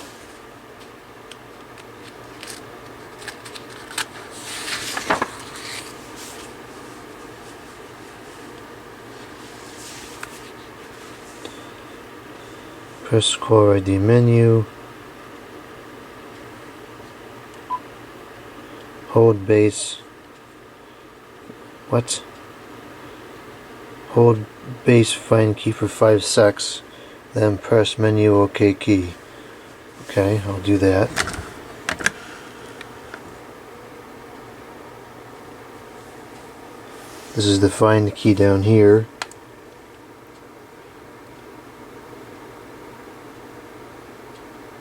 press caller ID menu. Hold base. What? Hold base find key for 5 secs, then press menu OK key. Okay, I'll do that. This is the find key down here.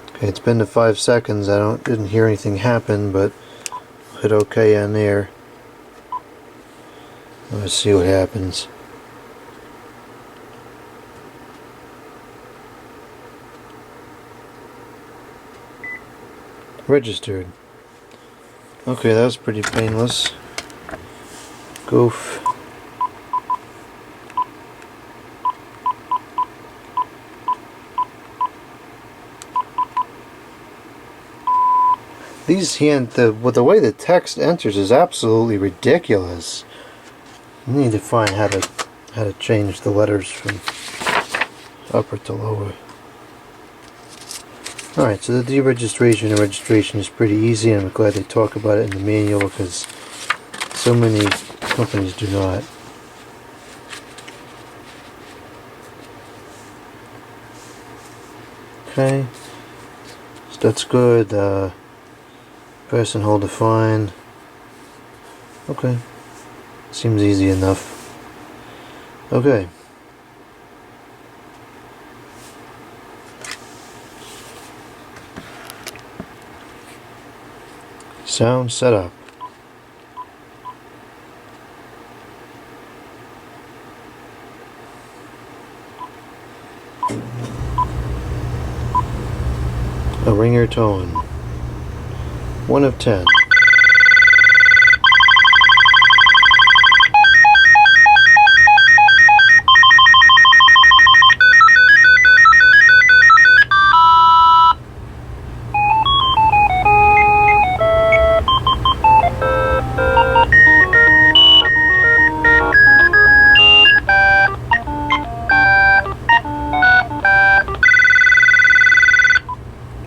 Okay, it's been to 5 seconds. I didn't hear anything happen, but hit OK on there. Let's see what happens. Registered. Okay, that was pretty painless. Goof. These the way the text enters is absolutely ridiculous. You need to find how to change the letters from upper to lower. Alright, so the deregistration and registration is pretty easy, and I'm glad they talk about it in the manual because so many companies do not. Okay, so that's good. Press and hold to find. Okay, seems easy enough. Okay. Sound setup. A ringer tone. 1 of 10.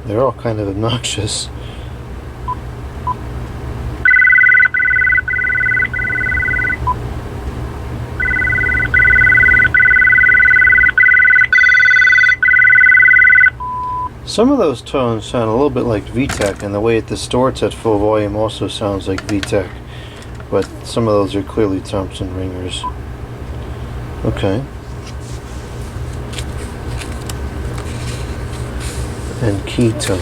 They're all kind of obnoxious. Some of those tones sound a little bit like VTech, and the way it distorts at full volume also sounds like VTech, but some of those are clearly Thompson ringers. Okay. And key tone.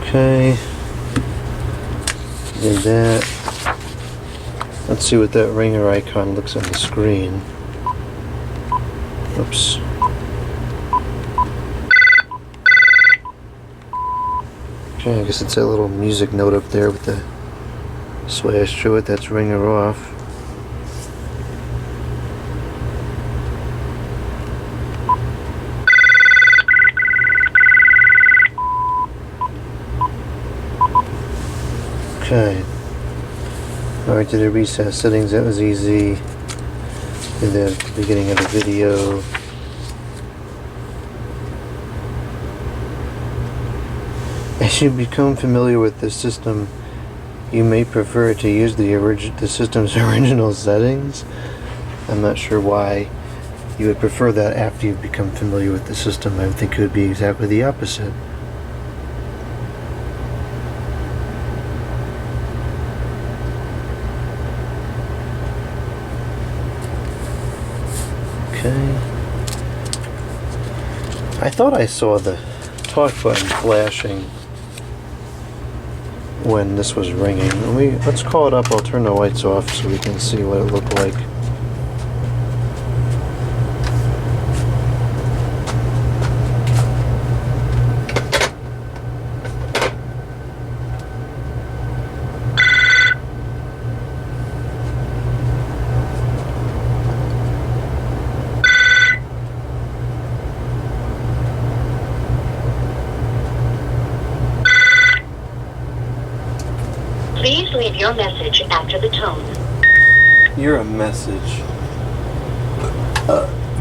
Okay. Did that. Let's see what that ringer icon looks on the screen. Oops. Okay, I guess it's that little music note up there with the slash through it. That's ringer off. Okay. Alright, did I reset settings? That was easy. Did that at the beginning of the video. As you become familiar with the system, you may prefer to use the system's original settings. I'm not sure why you would prefer that after you've become familiar with the system. I would think it would be exactly the opposite. Okay. I thought I saw the talk button flashing when this was ringing. Let's call it up. I'll turn the lights off so we can see what it looked like. Please leave your message after the tone. You're a message.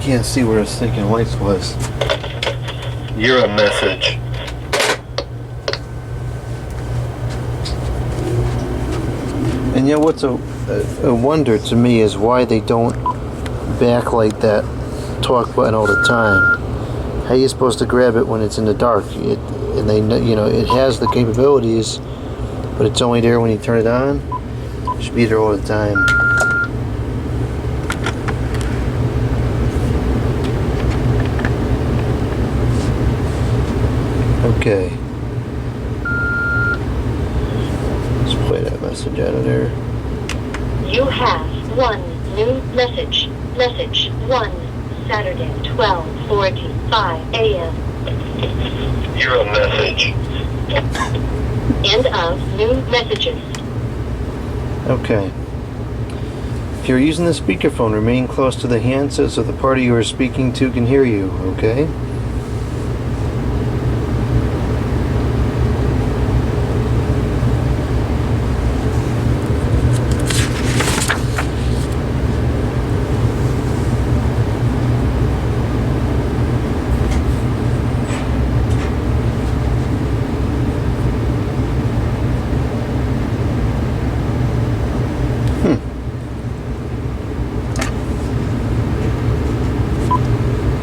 Can't see where his thinking lights was. You're a message. And yet what's a wonder to me is why they don't backlight that talk button all the time. How are you supposed to grab it when it's in the dark? And they, you know, it has the capabilities, but it's only there when you turn it on. It should be there all the time. Okay. Let's play that message out of there. You have one new message. Message 1, Saturday, 12:45 a.m. You're a message. End of new messages. Okay. If you're using the speakerphone, remain close to the handset so the party you are speaking to can hear you, okay?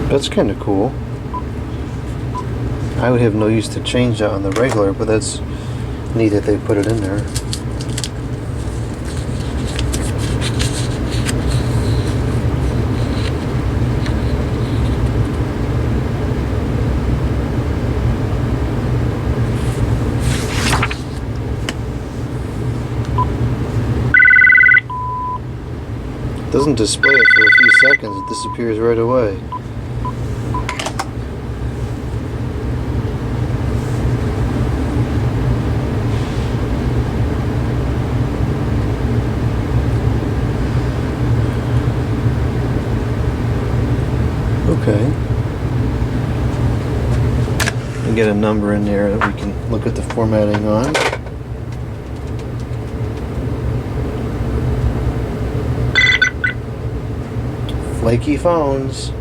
That's kind of cool. I would have no use to change that on the regular, but that's neat that they put it in there. It doesn't display it for a few seconds, it disappears right away. Okay. And get a number in there that we can look at the formatting on. Flaky phones.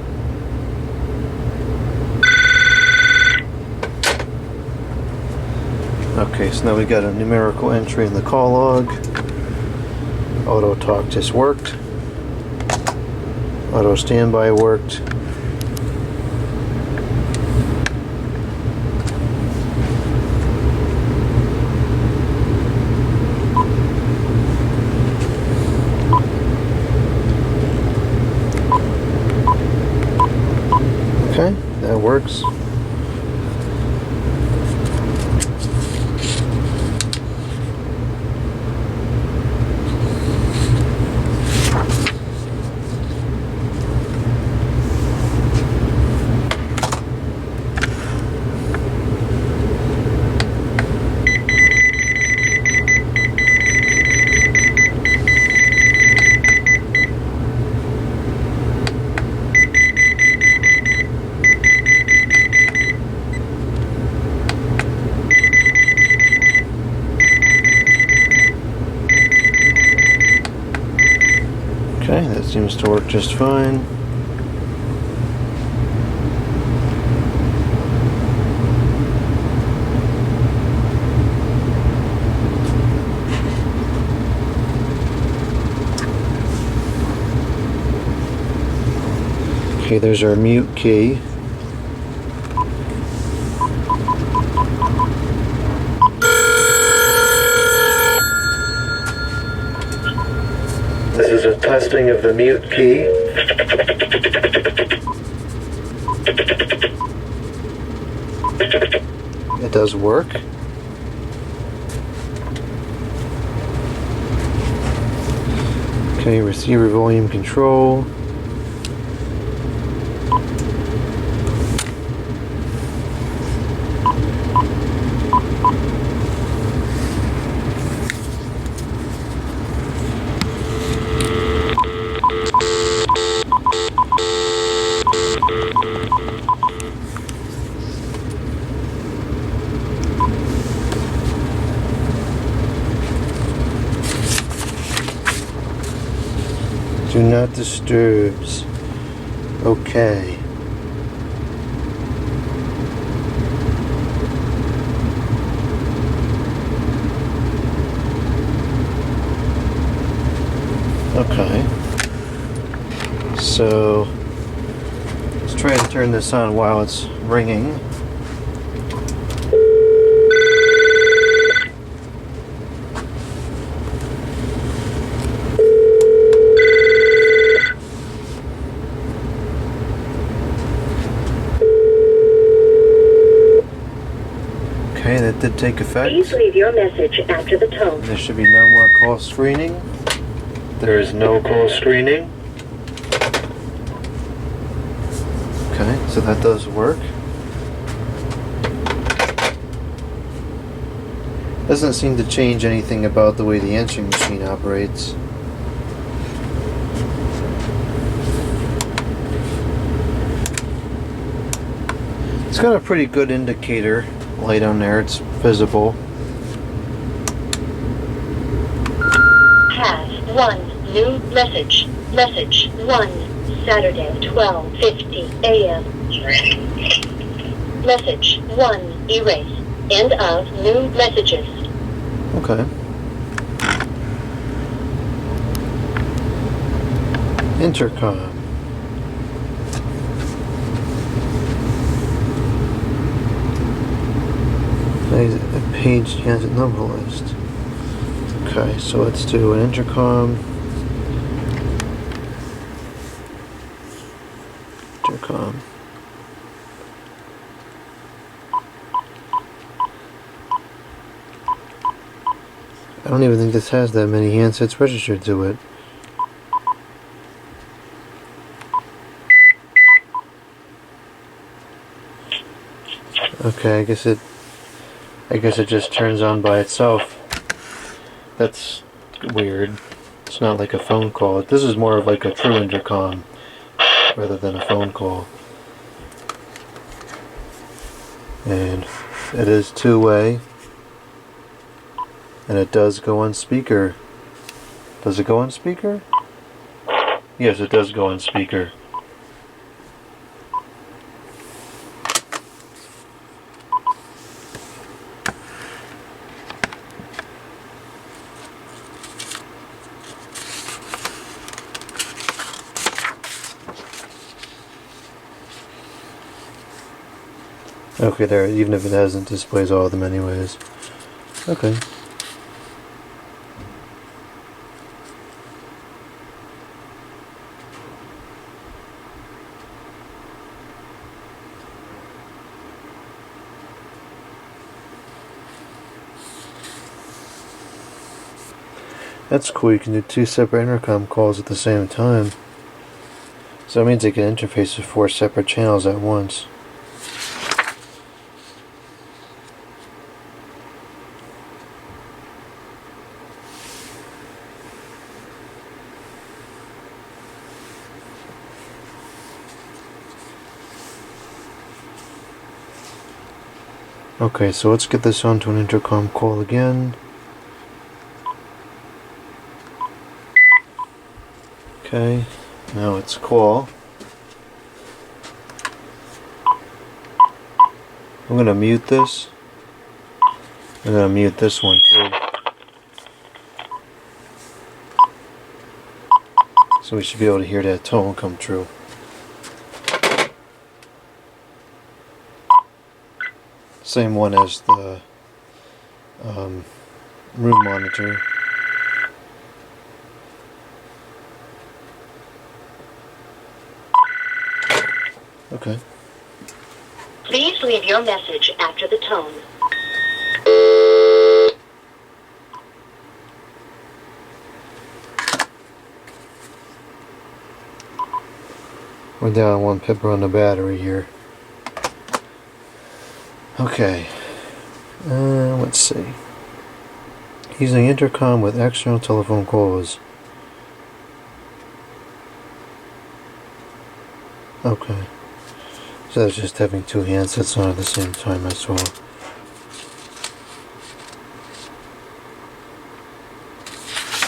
Okay, so now we got a numerical entry in the call log. Auto talk just worked. Auto standby worked. Okay, that works. Okay, that seems to work just fine. Okay, there's our mute key. This is a testing of the mute key. It does work. Okay, receiver volume control. Do not disturb. Okay. Okay. So let's try to turn this on while it's ringing. Okay, that did take effect. Please leave your message after the tone. There should be no more call screening. There is no call screening. Okay, so that does work. Doesn't seem to change anything about the way the answering machine operates. It's got a pretty good indicator light on there, it's visible. Have one new message. Message 1, Saturday, 12:50 a.m. Message 1, erase. End of new messages. Okay. Intercom. A page Handset number list. Okay, so let's do an intercom. Intercom. I don't even think this has that many handsets registered to it. Okay, I guess it just turns on by itself. That's weird. It's not like a phone call. This is more of like a true intercom rather than a phone call. And it is two-way. And it does go on speaker. Does it go on speaker? Yes, it does go on speaker. Okay, there, even if it hasn't, displays all of them anyways. Okay. That's cool, you can do 2 separate intercom calls at the same time. So that means it can interface with 4 separate channels at once. Okay, so let's get this onto an intercom call again. Okay, now it's call. I'm gonna mute this. I'm gonna mute this one too. So we should be able to hear that tone come true. Same one as the room monitor. Okay. Please leave your message after the tone. We're down 1 pipper on the battery here. Okay. Let's see. Using intercom with external telephone calls. Okay. So that's just having two handsets on at the same time as well.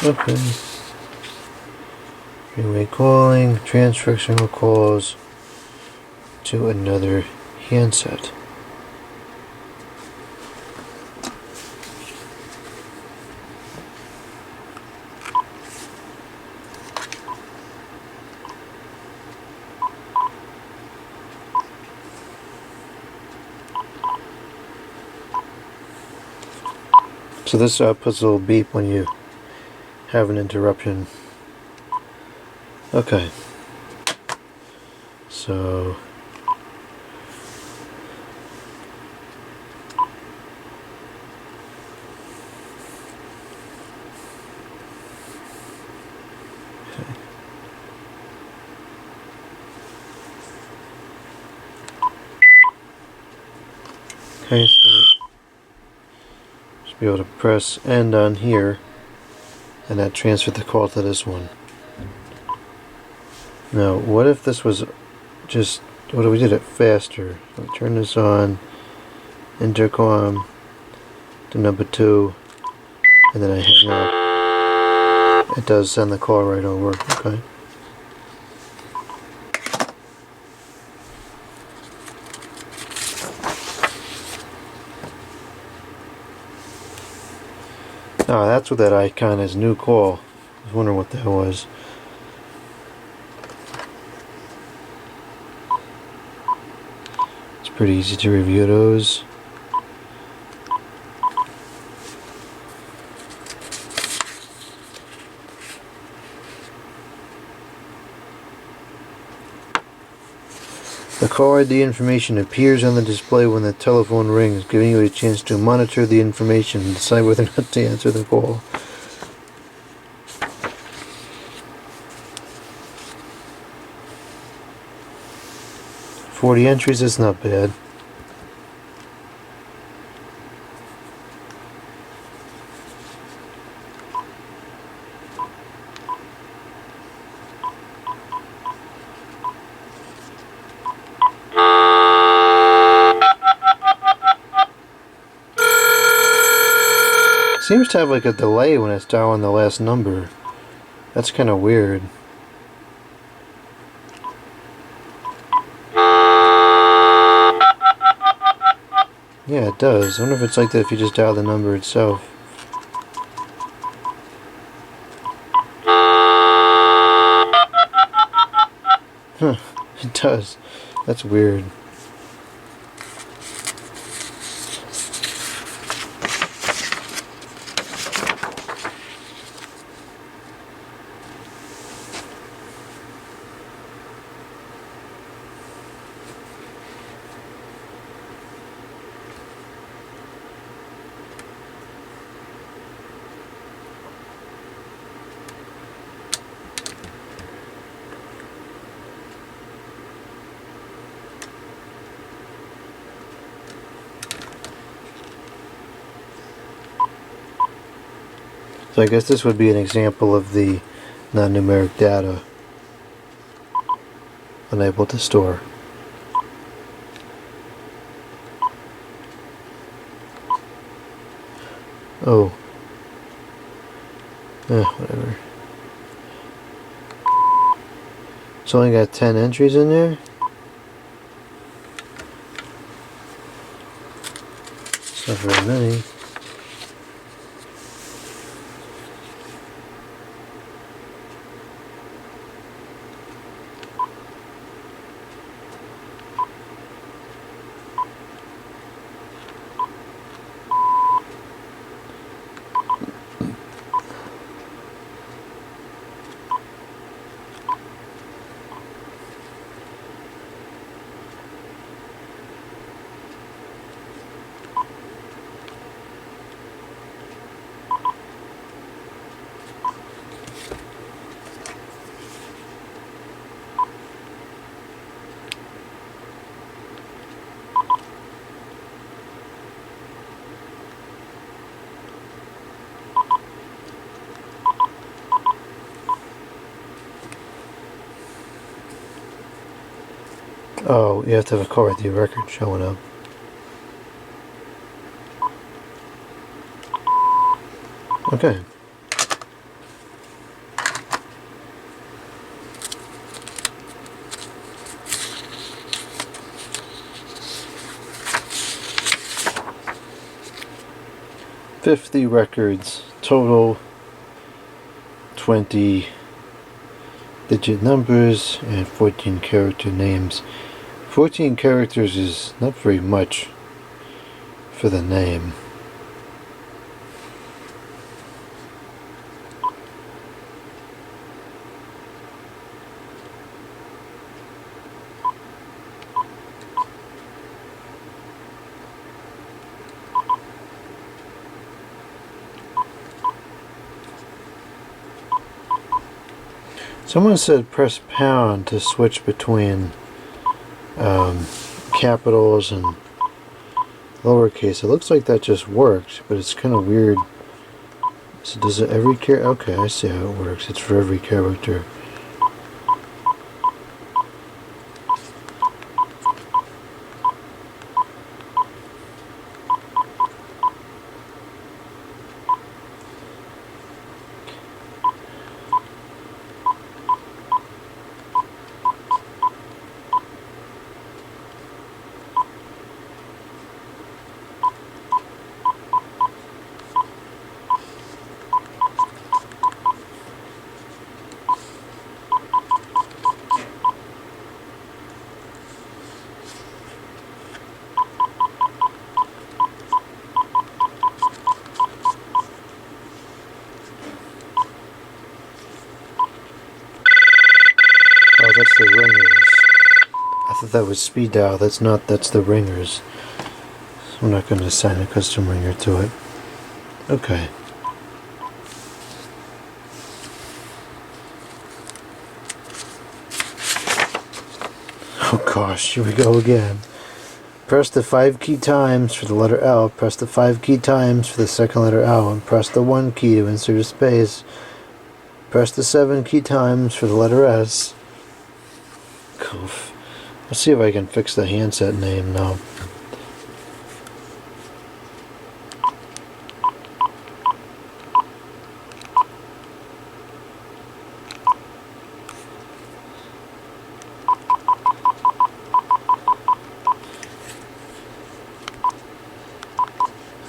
Okay. Three-way calling, transactional calls to another handset. So this puts a little beep when you have an interruption. Okay. So okay, so should be able to press end on here, and that transferred the call to this one. Now, what if this was just, what if we did it faster? I'll turn this on, intercom to number 2, and then I hang up. It does send the call right over. Okay. Oh, that's what that icon is, new call. I was wondering what that was. It's pretty easy to review those. The call ID information appears on the display when the telephone rings, giving you a chance to monitor the information and decide whether or not to answer the call. "40 entries, is not bad. Seems to have like a delay when it's dialing the last number. That's kind of weird. Yeah, it does. I wonder if it's like that if you just dial the number itself. Huh, it does. That's weird. So I guess this would be an example of the non-numeric data unable to store. Oh. Whatever. It's only got 10 entries in there. It's not very many. Oh, you have to have a call with your record showing up. Okay. $50 records total, 20 digit numbers and 14 character names. 14 characters is not very much for the name. Someone said press pound to switch between capitals and lowercase. It looks like that just worked, but it's kind of weird. So does it every character? Okay, I see how it works. It's for every character. Oh, that's the ringers. I thought that was speed dial. That's not, that's the ringers. So I'm not going to assign a custom ringer to it. Okay. Oh gosh, here we go again. Press the 5 key times for the letter L, press the 5 key times for the second letter L, and press the 1 key to insert a space. Press the 7 key times for the letter S. Oof. Let's see if I can fix the handset name now.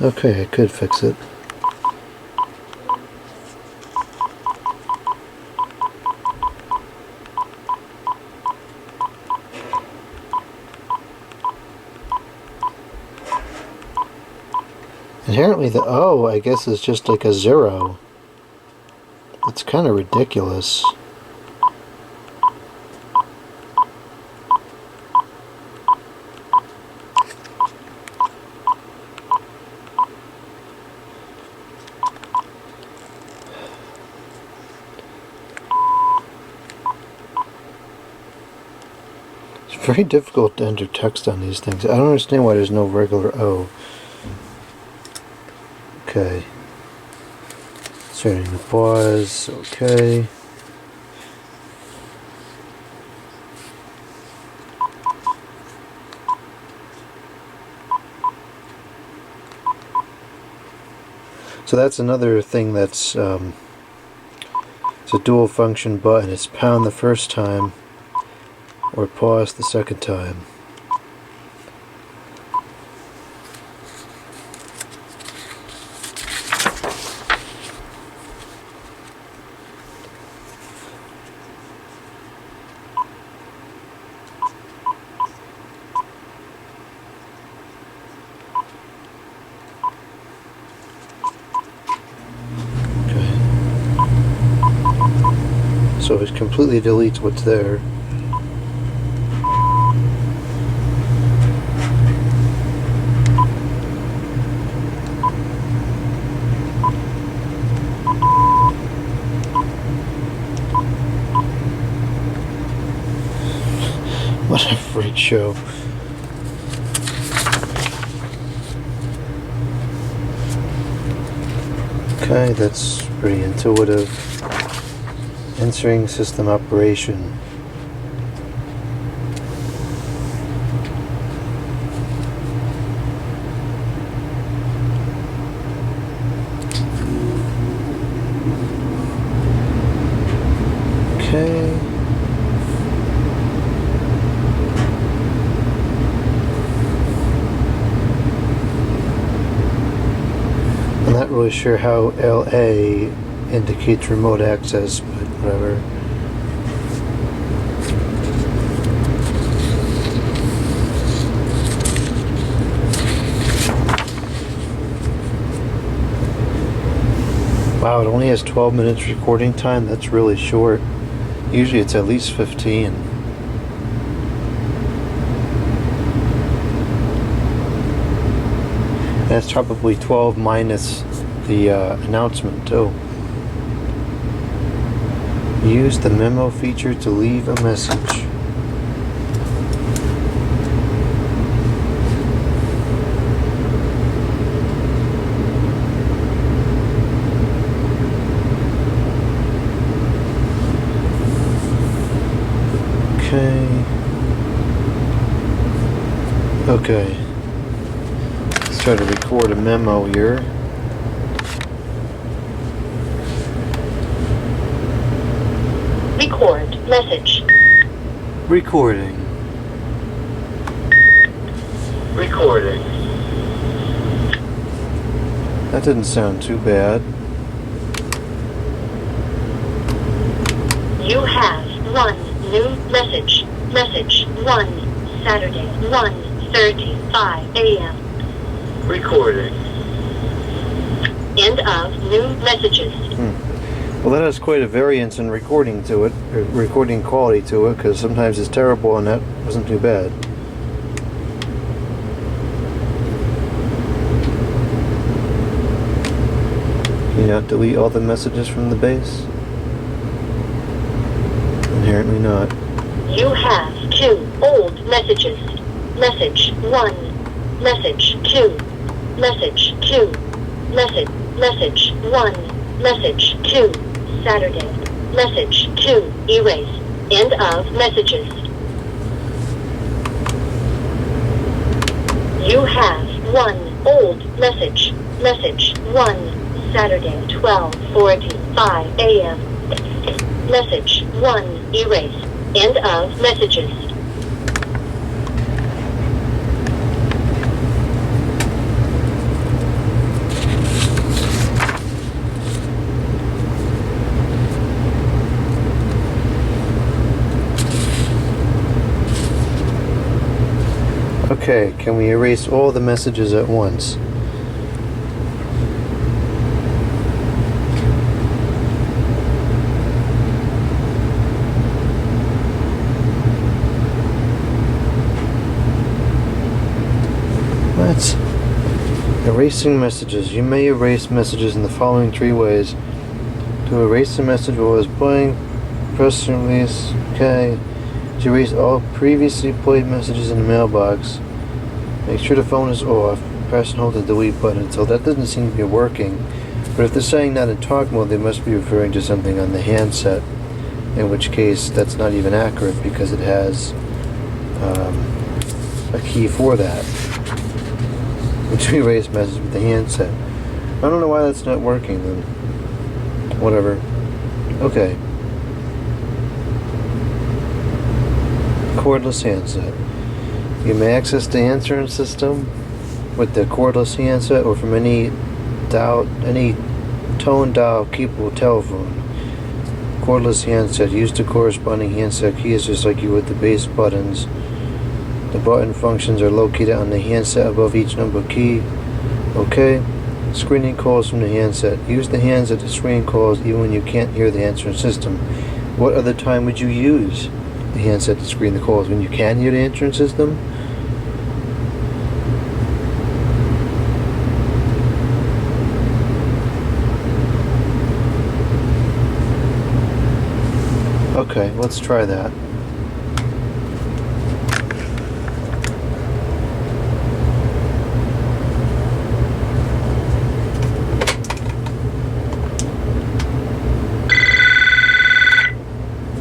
Okay, I could fix it. Inherently the O, I guess, is just like a 0. It's kind of ridiculous. It's very difficult to enter text on these things. I don't understand why there's no regular O. Okay. Inserting the pause. Okay. So that's another thing that's it's a dual function button. It's pound the first time, or pause the second time. So it completely deletes what's there. What a freak show. Okay, that's pretty intuitive. Entering system operation. Okay. I'm not really sure how LA indicates remote access, but whatever. Wow, it only has 12 minutes recording time. That's really short. Usually it's at least 15. That's probably 12 minus the announcement too. Use the memo feature to leave a message. Okay. Let's try to record a memo here. Record message. Recording. Recording. That didn't sound too bad. You have one new message. Message 1, Saturday, 1:35 a.m. Recording. End of new messages. Well, that has quite a variance in recording to it, or recording quality to it, because sometimes it's terrible and that wasn't too bad. Can you not delete all the messages from the base? Apparently not. You have 2 old messages. Message 1, message 2, message 2, message 1, message 2, Saturday, message 2, erase, end of messages. You have 1 old message. Message 1, Saturday, 12:45 a.m. Message 1, erase, end of messages. Okay, can we erase all the messages at once? What? Erasing messages. You may erase messages in the following 3 ways. To erase a message while it's playing, press release. Okay. To erase all previously played messages in the mailbox, make sure the phone is off, press and hold the delete button. So that doesn't seem to be working. But if they're saying that in talk mode, they must be referring to something on the handset, in which case that's not even accurate because it has a key for that. Which we erase message with the handset. I don't know why that's not working then. Whatever. Okay. Cordless handset. You may access the answering system with the cordless handset or from any tone dial keepable telephone. Cordless handset. Use the corresponding handset keys just like you would the base buttons. The button functions are located on the handset above each number key. Okay. Screening calls from the handset. Use the handset to screen calls even when you can't hear the answering system. What other time would you use the handset to screen the calls? When you can hear the answering system? Okay, let's try that.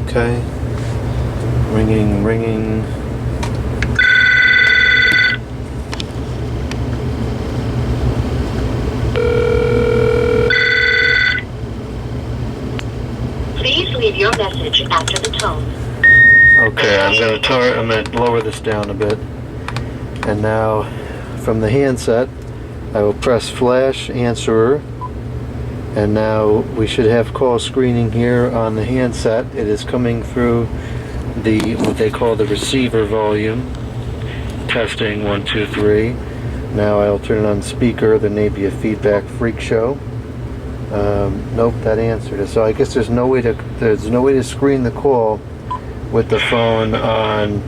Okay. Ringing, ringing. Please leave your message after the tone. Okay, I'm gonna lower this down a bit. And now, from the handset, I will press flash answerer. And now we should have call screening here on the handset. It is coming through what they call the receiver volume. Testing 1, 2, 3. Now I'll turn it on speaker. There may be a feedback freak show. Nope, that answered it. So I guess there's no way to screen the call with the phone on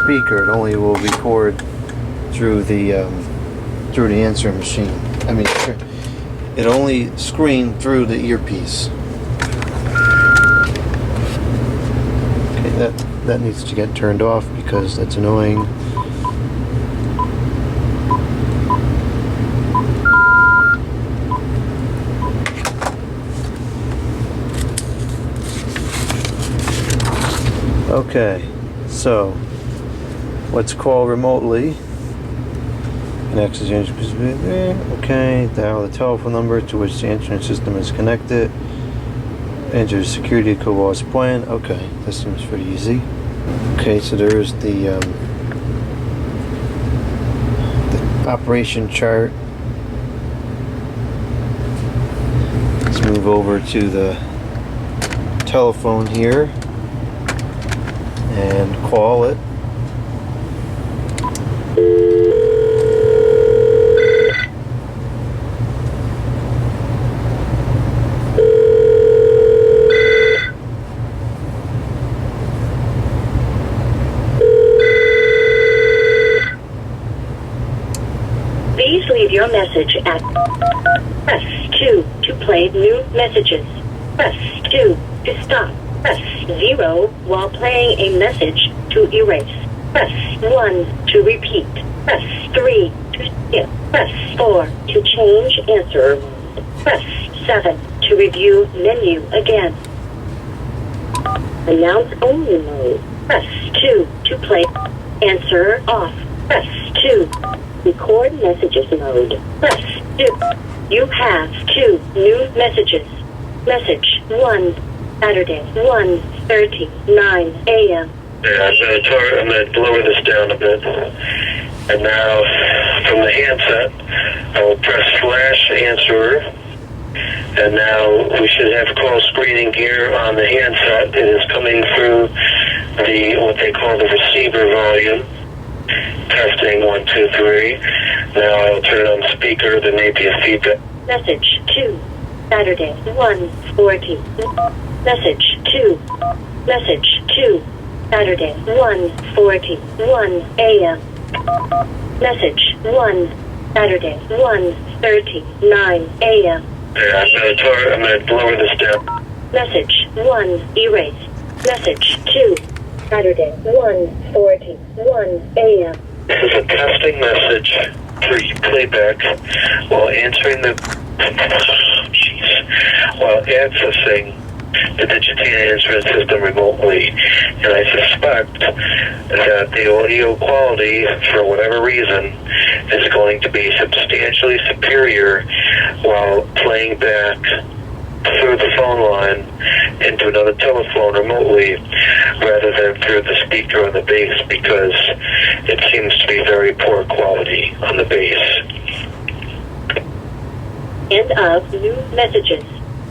speaker. It only will record through the answering machine. I mean, it only screened through the earpiece. Okay, that needs to get turned off because that's annoying. Okay, so let's call remotely. Okay, dial the telephone number to which the answering system is connected. Enter the security code while it's playing. Okay, this seems pretty easy. Okay, so there's the operation chart. Let's move over to the telephone here and call it. Please leave your message at press 2 to play new messages. Press 2 to stop. Press 0 while playing a message to erase. Press 1 to repeat. Press 3 to skip. Press 4 to change answer. Press 7 to review menu again. Announce only mode. Press 2 to play answer off. Press 2. Record messages mode. Press 2. You have 2 new messages. Message 1. Saturday 1:39 a.m. Yeah, I'm going to lower this down a bit. And now, from the handset, I will press flash answerer. And now we should have call screening here on the handset. It is coming through what they call the receiver volume. Testing 1, 2, 3. Now I'll turn it on speaker. There may be a feedback. Message 2. Saturday 1:40. Message 2. Message 2. Saturday 1:41 a.m. Message 1. Saturday 1:39 a.m. Yeah, I'm going to lower this down. Message 1 erased. Message 2. Saturday 1:41 a.m. This is a testing message for playback while answering while accessing the Digitina answering system remotely. And I suspect that the audio quality, for whatever reason, is going to be substantially superior while playing back through the phone line into another telephone remotely rather than through the speaker on the base, because it seems to be very poor quality on the base. End of new messages.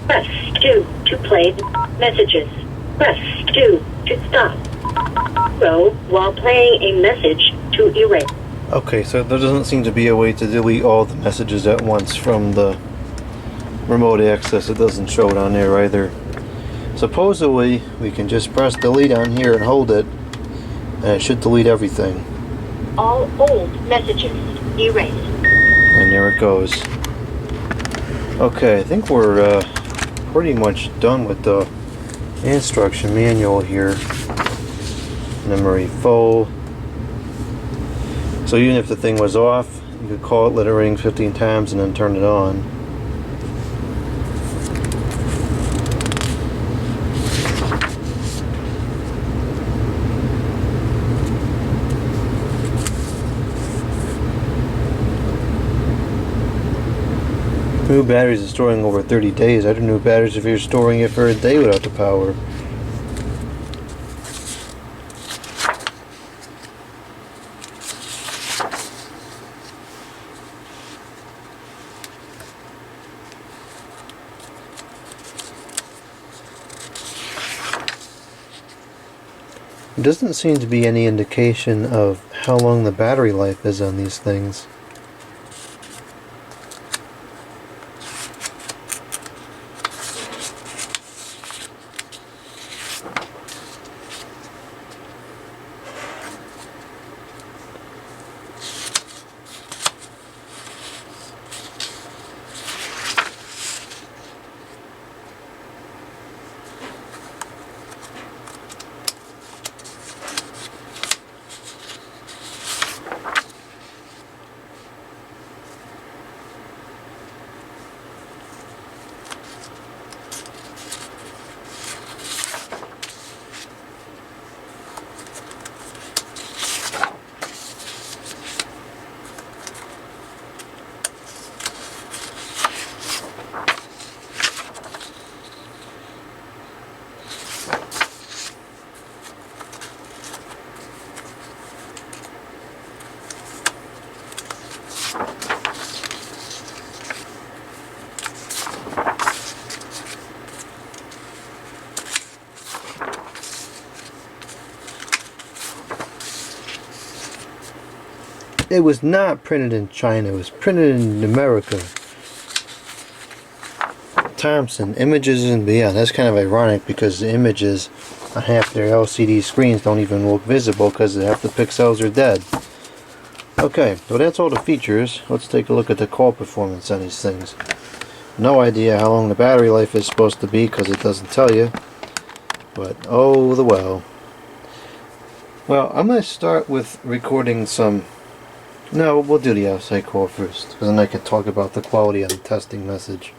Press 2 to play messages. Press 2 to stop. So, while playing a message to erase. Okay, so there doesn't seem to be a way to delete all the messages at once from the remote access. It doesn't show it on there either. Supposedly, we can just press delete on here and hold it, and it should delete everything. All old messages erased. And there it goes. Okay, I think we're pretty much done with the instruction manual here. Memory full. So even if the thing was off, you could call it, let it ring 15 times, and then turn it on. New batteries are storing over 30 days. I do new batteries if you're storing it for a day without the power. There doesn't seem to be any indication of how long the battery life is on these things. It was not printed in China, it was printed in America. Thompson, images and beyond. That's kind of ironic because the images on half their LCD screens don't even look visible because half the pixels are dead. Okay, so that's all the features. Let's take a look at the call performance on these things. No idea how long the battery life is supposed to be because it doesn't tell you. But oh the well. Well, I'm going to start with recording some... No, we'll do the outside call first, because then I can talk about the quality of the testing message.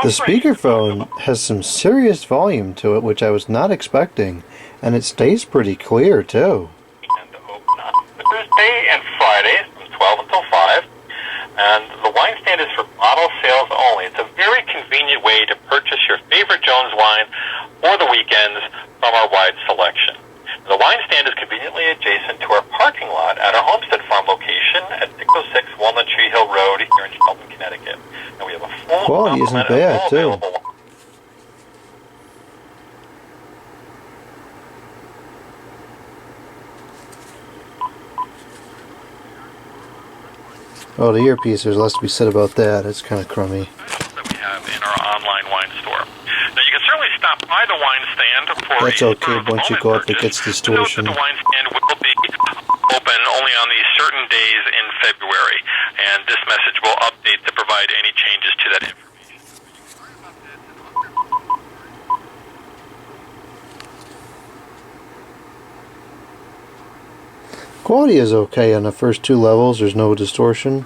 The speakerphone has some serious volume to it, which I was not expecting, and it stays pretty clear too. And open on Thursday and Fridays from 12 until 5, and the wine stand is for bottle sales only. It's a very convenient way to purchase your favorite Jones wine for the weekends from our wide selection. The wine stand is conveniently adjacent to our parking lot at our Homestead Farm location at 606 Walnut Tree Hill Road here in Shelton, Connecticut. And we have a full quality isn't bad too. Oh, the earpiece, there's less to be said about that. It's kind of crummy. That we have in our online wine store. Now you can certainly stop by the wine stand for that's okay. Once you go up, it gets distortion. Note that the wine stand will be open only on these certain days in February, and this message will update to provide any changes to that information. Quality is okay on the first two levels. There's no distortion.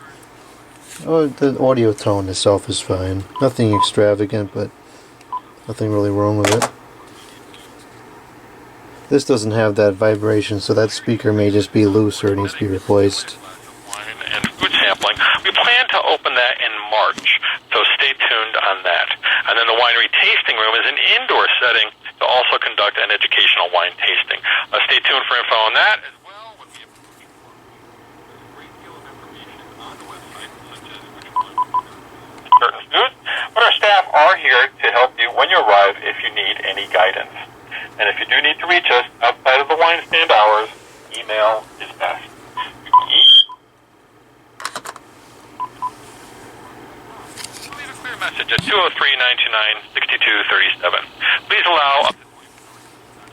Oh, the audio tone itself is fine. Nothing extravagant, but nothing really wrong with it. This doesn't have that vibration, so that speaker may just be loose or it needs to be replaced. And food sampling. We plan to open that in March, so stay tuned on that. And then the winery tasting room is an indoor setting to also conduct an educational wine tasting. Stay tuned for info on that as well. Would be a great deal of information on the website, such as which ones certain foods. But our staff are here to help you when you arrive if you need any guidance. And if you do need to reach us outside of the wine stand hours, email is best. You can leave a clear message at 203-929-6237. Please allow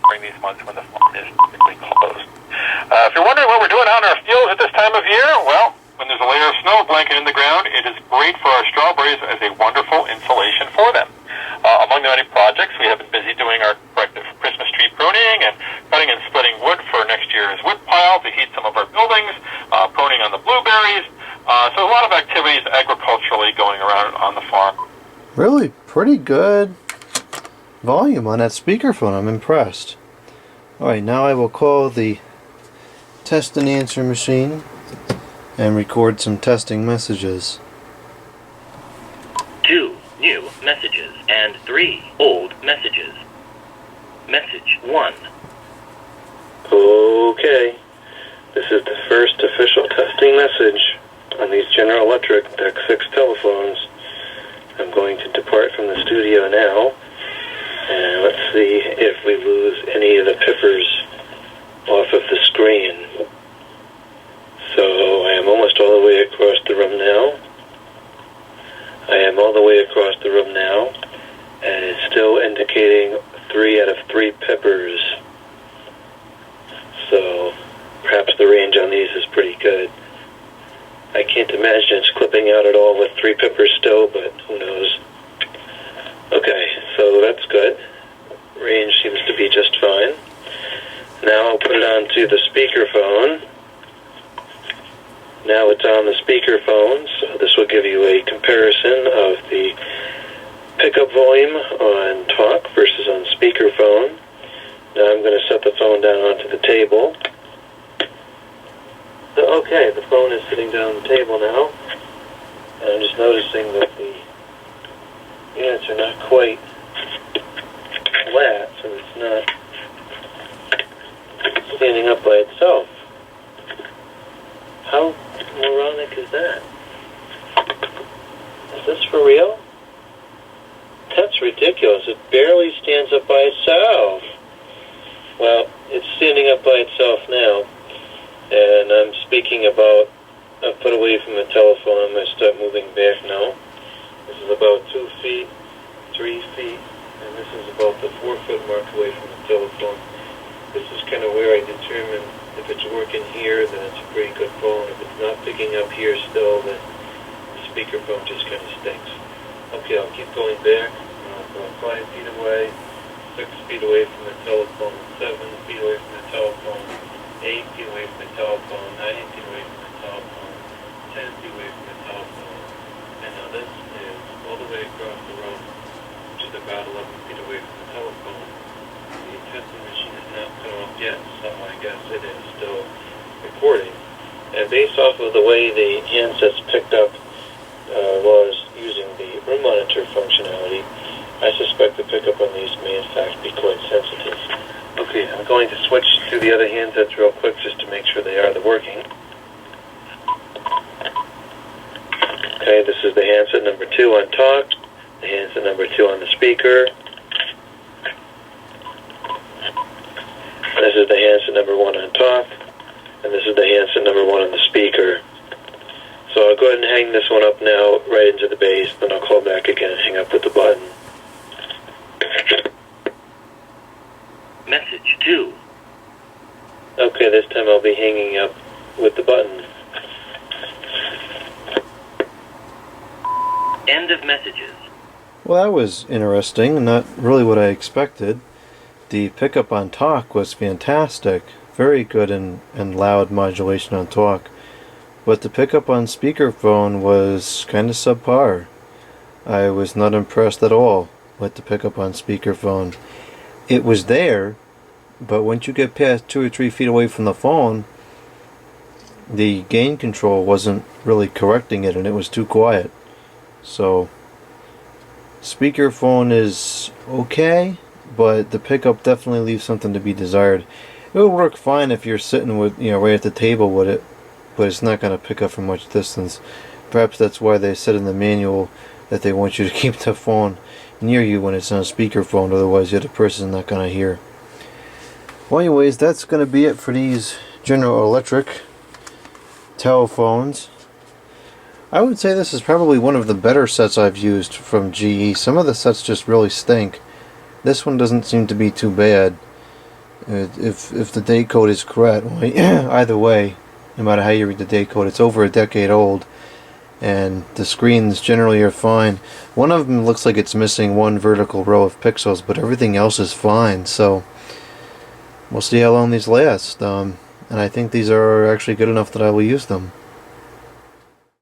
during these months when the farm is typically closed. If you're wondering what we're doing out in our fields at this time of year, well, when there's a layer of snow blanketing the ground, it is great for our strawberries as a wonderful insulation for them. Among the many projects, we have been busy doing our corrective Christmas tree pruning and cutting and splitting wood for next year's wood pile to heat some of our buildings, pruning on the blueberries. So a lot of activities agriculturally going around on the farm. Really pretty good volume on that speakerphone. I'm impressed. Alright, now I will call the test and answer machine and record some testing messages. 2 new messages and 3 old messages. Message 1. Okay, this is the first official testing message on these General Electric DECT 6 telephones. I'm going to depart from the studio now, and let's see if we lose any of the pippers off of the screen. So I am almost all the way across the room now. I am all the way across the room now, and it's still indicating 3 out of 3 pippers. So perhaps the range on these is pretty good. I can't imagine it's clipping out at all with 3 pippers still, but who knows. Okay, so that's good. Range seems to be just fine. Now I'll put it onto the speakerphone. Now it's on the speakerphone, so this will give you a comparison of the pickup volume on talk versus on speakerphone. Now I'm going to set the phone down onto the table. So, okay, the phone is sitting down on the table now, and I'm just noticing that the units are not quite flat, so it's not standing up by itself. How moronic is that? Is this for real? That's ridiculous. It barely stands up by itself. Well, it's standing up by itself now. And I'm speaking about, I've put away from the telephone. I'm going to start moving back now. This is about 2 feet, 3 feet, and this is about the 4-foot mark away from the telephone. This is kind of where I determine if it's working here, then it's a pretty good phone. If it's not picking up here still, then the speakerphone just kind of stinks. Okay, I'll keep going back. I'll go 5 feet away, 6 feet away from the telephone, 7 feet away from the telephone, 8 feet away from the telephone, 9 feet away from the telephone, 10 feet away from the telephone. And now this is all the way across the room, which is about 11 feet away from the telephone. The testing machine is not cut off yet, so I guess it is still recording. And based off of the way the handsets picked up was using the room monitor functionality, I suspect the pickup on these may in fact be quite sensitive. Okay, I'm going to switch to the other handsets real quick just to make sure they are working. Okay, this is the handset number 2 on talk, the handset number 2 on the speaker. This is the handset number 1 on talk, and this is the handset number 1 on the speaker. So I'll go ahead and hang this one up now right into the base, then I'll call back again and hang up with the button. Message 2. Okay, this time I'll be hanging up with the button. End of messages. Well, that was interesting, not really what I expected. The pickup on talk was fantastic. very good and loud modulation on talk. But the pickup on speakerphone was kind of subpar. I was not impressed at all with the pickup on speakerphone. It was there, but once you get past 2 or 3 feet away from the phone, the gain control wasn't really correcting it, and it was too quiet. So speakerphone is okay, but the pickup definitely leaves something to be desired. It will work fine if you're sitting with, right at the table with it, but it's not going to pick up from much distance. Perhaps that's why they said in the manual that they want you to keep the phone near you when it's on speakerphone, otherwise the other person's not going to hear. Well, anyways, that's going to be it for these General Electric telephones. I would say this is probably one of the better sets I've used from GE. Some of the sets just really stink. This one doesn't seem to be too bad. If the date code is correct, well, either way, no matter how you read the date code, it's over a decade old, and the screens generally are fine. One of them looks like it's missing one vertical row of pixels, but everything else is fine. So we'll see how long these last. And I think these are actually good enough that I will use them.